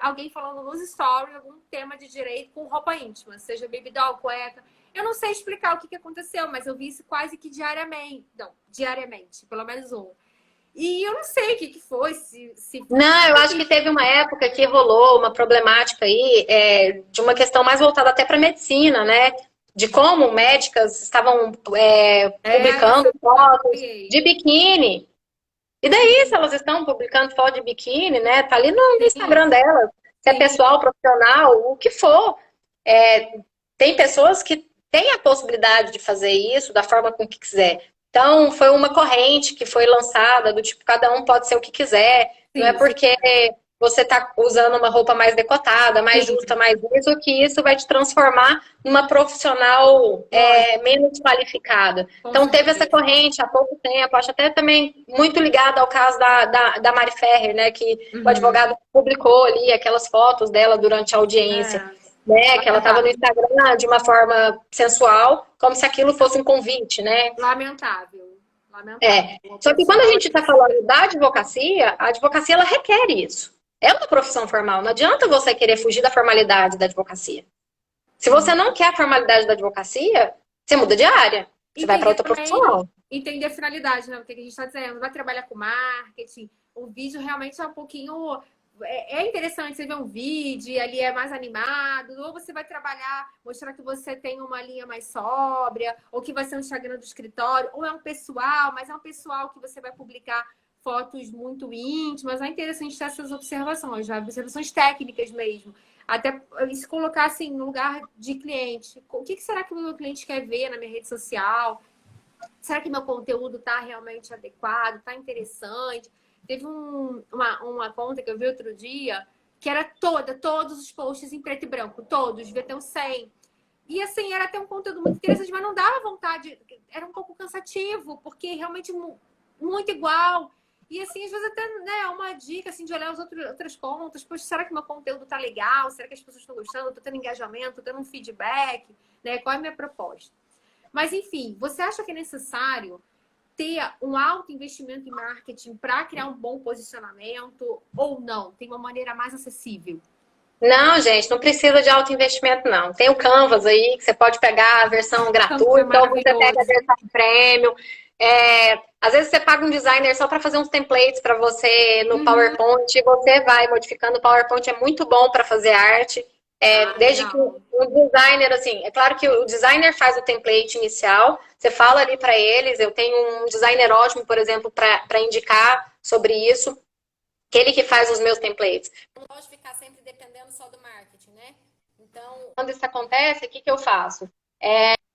alguém falando nos stories algum tema de direito com roupa íntima, seja baby doll, cueca. Eu não sei explicar o que aconteceu, mas eu vi isso quase que diariamente. Não, diariamente, pelo menos um. E eu não sei o que foi. Não, eu acho que teve uma época que rolou uma problemática aí, de uma questão mais voltada até para medicina, né? De como médicas estavam publicando fotos de biquíni. E daí, se elas estão publicando foto de biquíni, né? Tá ali no Instagram delas. Se é pessoal, profissional, o que for. Tem pessoas que têm a possibilidade de fazer isso da forma com que quiser. Então, foi uma corrente que foi lançada, do tipo, cada um pode ser o que quiser. Sim, não é porque você está usando uma roupa mais decotada, mais justa, mais isso, que isso vai te transformar numa profissional menos qualificada. Então, teve essa corrente há pouco tempo, acho até também muito ligada ao caso da Mari Ferrer, né? Que o advogado publicou ali aquelas fotos dela durante a audiência. Né, que ela estava no Instagram de uma forma sensual, como se aquilo fosse um convite, né? Lamentável. Lamentável. Só que quando a gente está falando da advocacia, a advocacia ela requer isso. É uma profissão formal. Não adianta você querer fugir da formalidade da advocacia. Se você não quer a formalidade da advocacia, você muda de área. Você vai para outra profissão. Entender a finalidade, né? O que a gente está dizendo. Vai trabalhar com marketing. O vídeo realmente é um pouquinho... É interessante você ver um vídeo e ali é mais animado, ou você vai trabalhar, mostrar que você tem uma linha mais sóbria, ou que vai ser um Instagram do escritório, ou é um pessoal, mas é um pessoal que você vai publicar fotos muito íntimas. É interessante ter essas observações, já observações técnicas mesmo. Até se colocar assim no lugar de cliente. O que será que o meu cliente quer ver na minha rede social? Será que meu conteúdo está realmente adequado? Está interessante? Teve uma conta que eu vi outro dia que era todos os posts em preto e branco, todos, devia ter uns 100. E assim, era até um conteúdo muito interessante, mas não dava vontade, era um pouco cansativo, porque realmente muito igual. E assim, às vezes até, né, uma dica assim, de olhar as outras contas, poxa, será que meu conteúdo tá legal? Será que as pessoas estão gostando? Tô tendo engajamento, tô tendo um feedback, né? Qual é a minha proposta? Mas enfim, você acha que é necessário ter um alto investimento em marketing para criar um bom posicionamento ou não? Tem uma maneira mais acessível? Não, gente, não precisa de alto investimento, não. Tem o Canvas aí, que você pode pegar a versão Canvas é gratuita, ou você pega a versão premium. Às vezes você paga um designer só para fazer uns templates para você no PowerPoint, e você vai modificando. O PowerPoint é muito bom para fazer arte. Desde que o designer, assim, é claro que o designer faz o template inicial, você fala ali para eles, eu tenho um designer ótimo, por exemplo, para indicar sobre isso, aquele que faz os meus templates. Não pode ficar sempre dependendo só do marketing, né? Então, quando isso acontece, o que eu faço?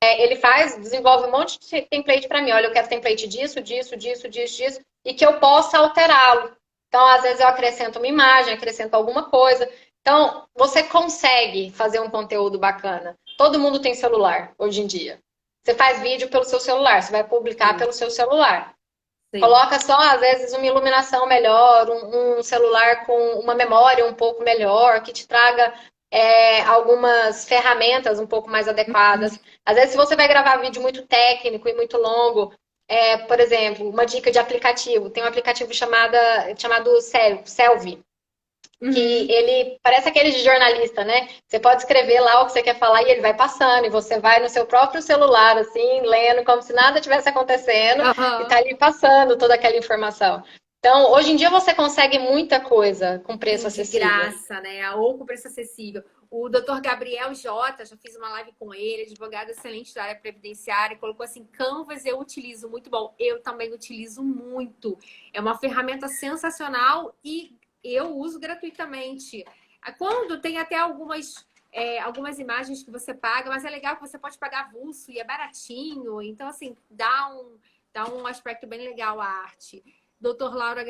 Ele desenvolve um monte de template para mim. Olha, eu quero template disso, e que eu possa alterá-lo. Então, às vezes eu acrescento uma imagem, acrescento alguma coisa. Então, você consegue fazer um conteúdo bacana. Todo mundo tem celular hoje em dia. Você faz vídeo pelo seu celular, você vai publicar pelo seu celular. Sim. Coloca só, às vezes, uma iluminação melhor, um celular com uma memória um pouco melhor, que te traga algumas ferramentas um pouco mais adequadas. Às vezes, se você vai gravar vídeo muito técnico e muito longo, por exemplo, uma dica de aplicativo. Tem um aplicativo chamado Selvi, que ele parece aquele de jornalista, né? Você pode escrever lá o que você quer falar e ele vai passando, e você vai no seu próprio celular, assim, lendo, como se nada tivesse acontecendo, e tá ali passando toda aquela informação. Então, hoje em dia você consegue muita coisa com preço acessível. De graça, né? Ou com preço acessível. O Dr. Gabriel Jota, já fiz uma live com ele, advogado excelente da área previdenciária, colocou assim, Canvas eu utilizo, muito bom. Eu também utilizo muito. É uma ferramenta sensacional e eu uso gratuitamente. Quando tem até algumas imagens que você paga, mas é legal que você pode pagar avulso e é baratinho. Então, assim, dá um aspecto bem legal à arte. Doutor Laura,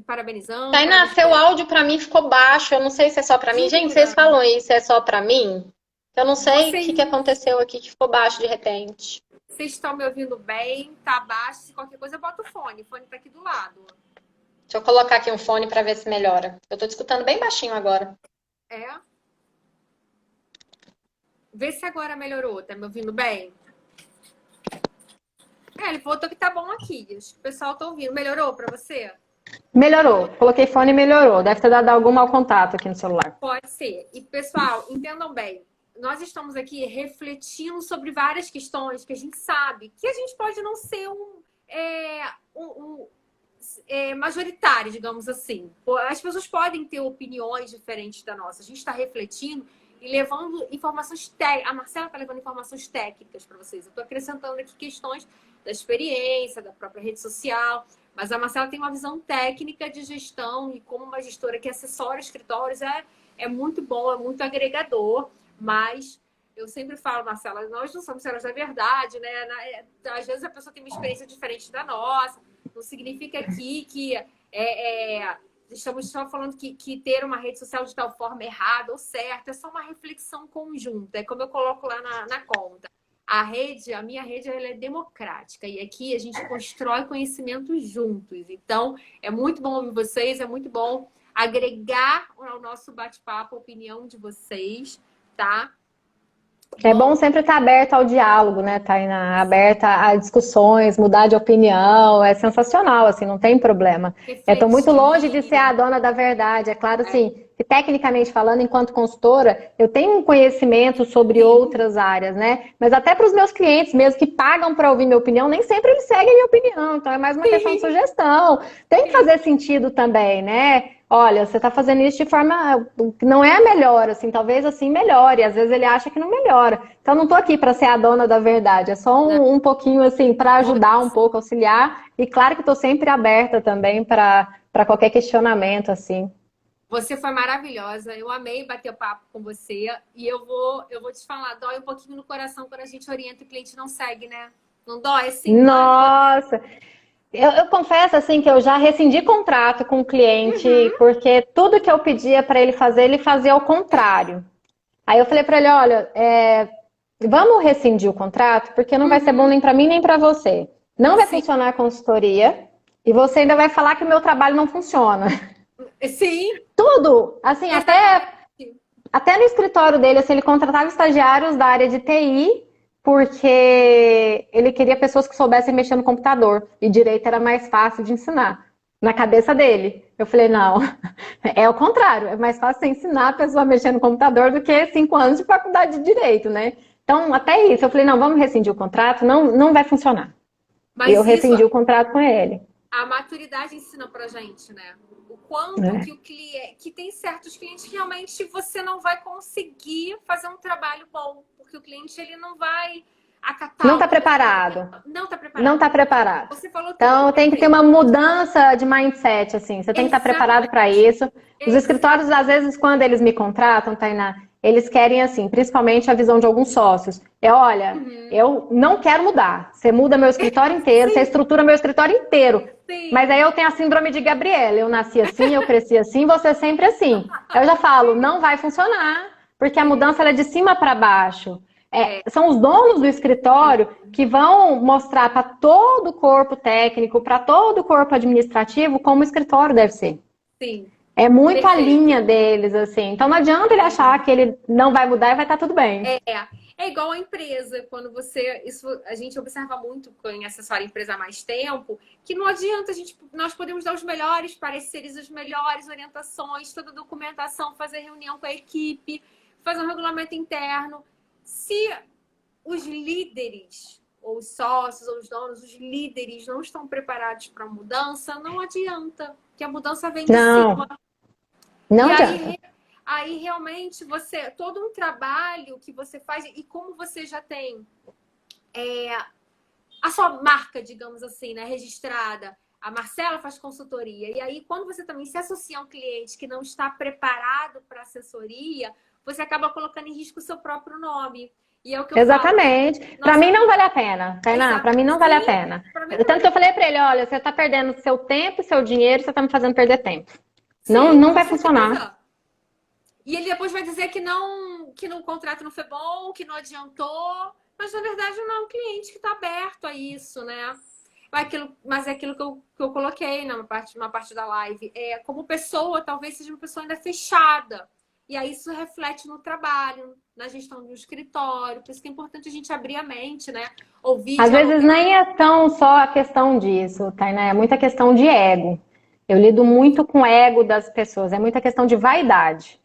parabenizando. Tainá, seu áudio pra mim ficou baixo. Eu não sei se é só pra mim. Gente, vocês falam isso, é só pra mim? Eu não sei o que aconteceu aqui, que ficou baixo de repente. Vocês estão me ouvindo bem? Tá baixo? Se qualquer coisa, bota o fone. O fone tá aqui do lado. Deixa eu colocar aqui um fone pra ver se melhora. Eu tô te escutando bem baixinho agora. Vê se agora melhorou. Tá me ouvindo bem? Ele falou que tá bom aqui. Acho que o pessoal tá ouvindo. Melhorou pra você? Melhorou. Coloquei fone e melhorou. Deve ter dado algum mau contato aqui no celular. Pode ser. E, pessoal, entendam bem. Nós estamos aqui refletindo sobre várias questões que a gente sabe que a gente pode não ser majoritário, digamos assim. As pessoas podem ter opiniões diferentes da nossa. A gente está refletindo e levando informações técnicas. A Marcela está levando informações técnicas para vocês. Eu estou acrescentando aqui questões da experiência, da própria rede social. Mas a Marcela tem uma visão técnica de gestão e como uma gestora que assessora escritórios é muito bom, é muito agregador. Mas eu sempre falo, Marcela, nós não somos senhoras da verdade, né? Às vezes a pessoa tem uma experiência diferente da nossa. Não significa aqui que estamos só falando que ter uma rede social de tal forma errada ou certa. É só uma reflexão conjunta. É como eu coloco lá na conta. A minha rede, ela é democrática. E aqui a gente constrói conhecimento juntos. Então, é muito bom ouvir vocês. É muito bom agregar ao nosso bate-papo a opinião de vocês, tá? É bom sempre estar aberta ao diálogo, né, Tainá? Aberta a discussões, mudar de opinião, é sensacional, assim, não tem problema. Eu estou muito longe de ser a Refletir. dona da verdade. É claro, assim, que tecnicamente falando, enquanto consultora, eu tenho um conhecimento sobre Sim. outras áreas, né? Mas até para os meus clientes mesmo que pagam para ouvir minha opinião, nem sempre eles seguem minha opinião. Então é mais uma questão de Sim. sugestão. Tem que Sim. fazer sentido também, né? Olha, você está fazendo isso de forma que não é a melhor, assim, talvez assim melhore. Às vezes ele acha que não melhora. Então não estou aqui para ser a dona da verdade, é só Não, pouquinho assim para ajudar um pouco, auxiliar. E claro que estou sempre aberta também para qualquer questionamento assim. você foi maravilhosa. Eu amei bater papo com você. E eu vou te falar, dói um pouquinho no coração quando a gente orienta e o cliente não segue, né? Não dói, assim, não é? Nossa, eu confesso assim que eu já rescindi contrato com o cliente Uhum, porque tudo que eu pedia para ele fazia ao contrário. Aí eu falei para ele, olha, vamos rescindir o contrato porque não vai ser bom uhum. nem para mim nem para você. Não vai Sim, funcionar a consultoria e você ainda vai falar que o meu trabalho não funciona. sim, Tudo, assim, exatamente. até no escritório dele, assim, ele contratava estagiários da área de TI, porque ele queria pessoas que soubessem mexer no computador. E direito era mais fácil de ensinar, na cabeça dele. Eu falei, não, é o contrário, é mais fácil você ensinar a pessoa a mexer no computador do que 5 anos de faculdade de direito, né? Então, até isso, eu falei, não, vamos rescindir o contrato, não, não vai funcionar. E eu Mas isso, rescindi o contrato com ele. a maturidade ensina pra gente, né? O quanto Né? que o cliente, que tem certos clientes que realmente você não vai conseguir fazer um trabalho bom, porque o cliente ele não vai Não acatar o está que você está preparado. dizendo. Não está Não preparado. está preparado. Você falou tudo, Então tem que ter uma perfeito. mudança de mindset, assim. Você tem que estar preparado para Exatamente. isso. Os escritórios, às Exatamente. vezes, quando eles me contratam, Tainá, eles querem, assim, principalmente a visão de alguns sócios. Olha, Uhum. eu não quero mudar. Você muda meu escritório inteiro, você Sim, estrutura meu escritório inteiro. Mas aí sim. eu tenho a síndrome de Gabriela. Eu nasci assim, eu cresci assim, você sempre assim. Eu já falo, não vai funcionar, porque a mudança ela é de cima para baixo. É, São os donos do sim, escritório que vão mostrar para todo o corpo técnico, para todo o corpo administrativo, como o escritório deve ser. sim. É muito a linha Perfeito. deles, assim. Então não adianta ele achar que ele não vai mudar e vai estar tudo bem. É, é igual a empresa, quando você. Isso a gente observa muito em acessório a empresa há mais tempo, que não adianta nós podemos dar os melhores pareceres, as melhores orientações, toda a documentação, fazer reunião com a equipe, fazer um regulamento interno. Se os líderes, ou os sócios, ou os donos, os líderes não estão preparados para a mudança, não adianta, que a mudança vem de Não, cima. não E adianta. aí realmente você, todo um trabalho que você faz, e como você já tem a sua marca, digamos assim, né, registrada, a Marcela faz consultoria, e aí quando você também se associa a um cliente que não está preparado para assessoria, você acaba colocando em risco o seu próprio nome. E é o que eu falo, Exatamente. Para mim nossa, não vale a pena, Tainá. Para exato, mim não vale a sim, pena. para mim Tanto que também. eu falei para ele, olha, você está perdendo seu tempo, seu dinheiro, você está me fazendo perder tempo. Não, Sim, não com vai funcionar. certeza. E ele depois vai dizer que no contrato não foi bom, que não adiantou. Mas na verdade não é um cliente que está aberto a isso, né? Mas é aquilo que eu coloquei numa parte da live. Como pessoa, talvez seja uma pessoa ainda fechada. E aí isso reflete no trabalho, na gestão do escritório. Por isso que é importante a gente abrir a mente, né? Ouvir, Às vezes dialogar. nem é tão só a questão disso, Tainá, é muita questão de ego. Eu lido muito com o ego das pessoas, é muita questão de vaidade.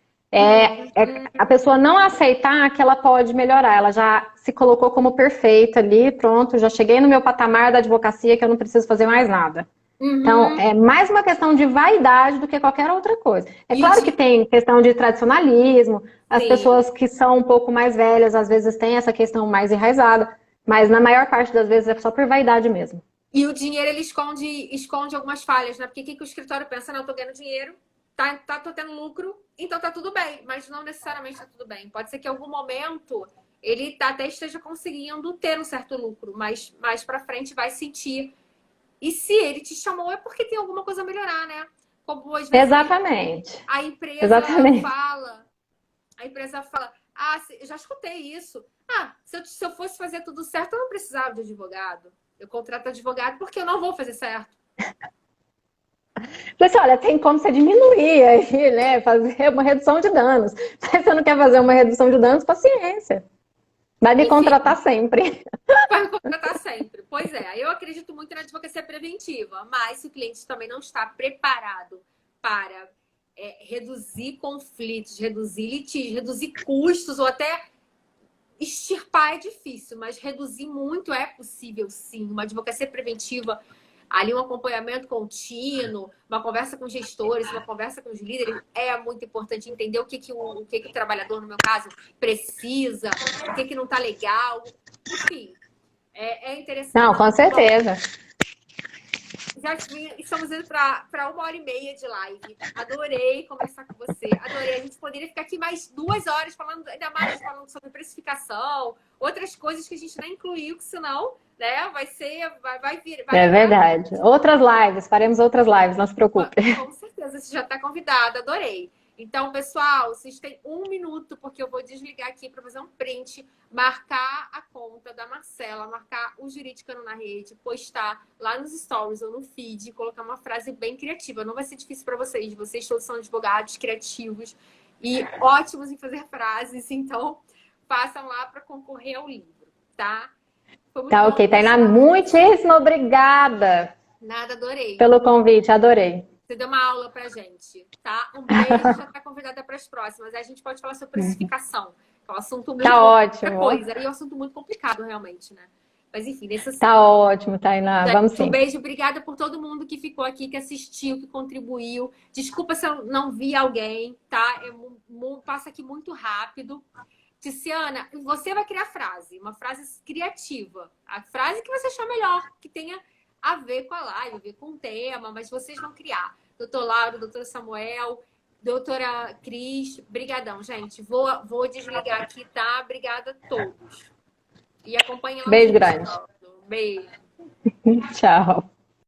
A pessoa não aceitar que ela pode melhorar, ela já se colocou como perfeita ali, pronto, já cheguei no meu patamar da advocacia que eu não preciso fazer mais nada. Então, Uhum. é mais uma questão de vaidade do que qualquer outra coisa. É E o claro que tem questão de tradicionalismo, as sim. pessoas que são um pouco mais velhas, às vezes têm essa questão mais enraizada, mas na maior parte das vezes é só por vaidade mesmo. E o dinheiro ele esconde algumas falhas, né? Porque o que o escritório pensa? Não, eu tô ganhando dinheiro, tô tendo lucro, então tá tudo bem. Mas não necessariamente tá tudo bem. Pode ser que em algum momento ele até esteja conseguindo ter um certo lucro, mas mais pra frente vai sentir. E se ele te chamou é porque tem alguma coisa a melhorar, né? Como às vezes Exatamente. a empresa Exatamente. fala, ah, eu já escutei isso. Ah, se eu fosse fazer tudo certo, eu não precisava de advogado. Eu contrato advogado porque eu não vou fazer certo. Falei assim, olha, tem como você diminuir aí, né? Fazer uma redução de danos. Mas você não quer fazer uma redução de danos, paciência. Vai me Enfim. contratar sempre. Vai me contratar sempre. Pois é, eu acredito muito na advocacia preventiva, mas se o cliente também não está preparado para reduzir conflitos, reduzir litígios, reduzir custos ou até extirpar é difícil, mas reduzir muito é possível sim. Uma advocacia preventiva, ali um acompanhamento contínuo, uma conversa com gestores, uma conversa com os líderes, é muito importante entender o que o trabalhador, no meu caso, precisa, o que não está legal. Enfim, é interessante. Não, com certeza. Já estamos indo para 1h30 de live. Adorei conversar com você. Adorei. A gente poderia ficar aqui mais 2 horas falando, ainda mais falando sobre precificação, outras coisas que a gente nem incluiu, que senão, né, vai vir. É verdade. Outras lives, faremos outras lives, não se preocupe. Com certeza, você já está convidada. Adorei. Então, pessoal, vocês têm 1 minuto, porque eu vou desligar aqui para fazer um print, marcar a conta da Marcela, marcar o Jurídica na Rede, postar lá nos stories ou no feed, colocar uma frase bem criativa. Não vai ser difícil para vocês. Vocês todos são advogados criativos e ótimos em fazer frases. Então, façam lá para concorrer ao livro, tá? Tá ok, Tainá. Muitíssimo obrigada. Nada, adorei. Pelo convite, adorei. Você deu uma aula pra gente, tá? Um beijo, já tá convidada para as próximas. Aí a gente pode falar sobre precificação, que é um assunto muito ótimo. coisa. E é um assunto muito complicado, realmente, né? Mas enfim, nesse Tá ótimo, Tainá. Vamos sim. Um beijo, obrigada por todo mundo que ficou aqui, que assistiu, que contribuiu. Desculpa se eu não vi alguém, tá? Passa aqui muito rápido. Tiziana, você vai criar frase, uma frase criativa. A frase que você achar melhor, que tenha a ver com a live, a ver com o tema, mas vocês vão criar. Doutor Lauro, doutor Samuel, doutora Cris, brigadão, gente. Vou desligar aqui, tá? Obrigada a todos. E acompanhem lá. Beijo grande. Beijo. Tchau.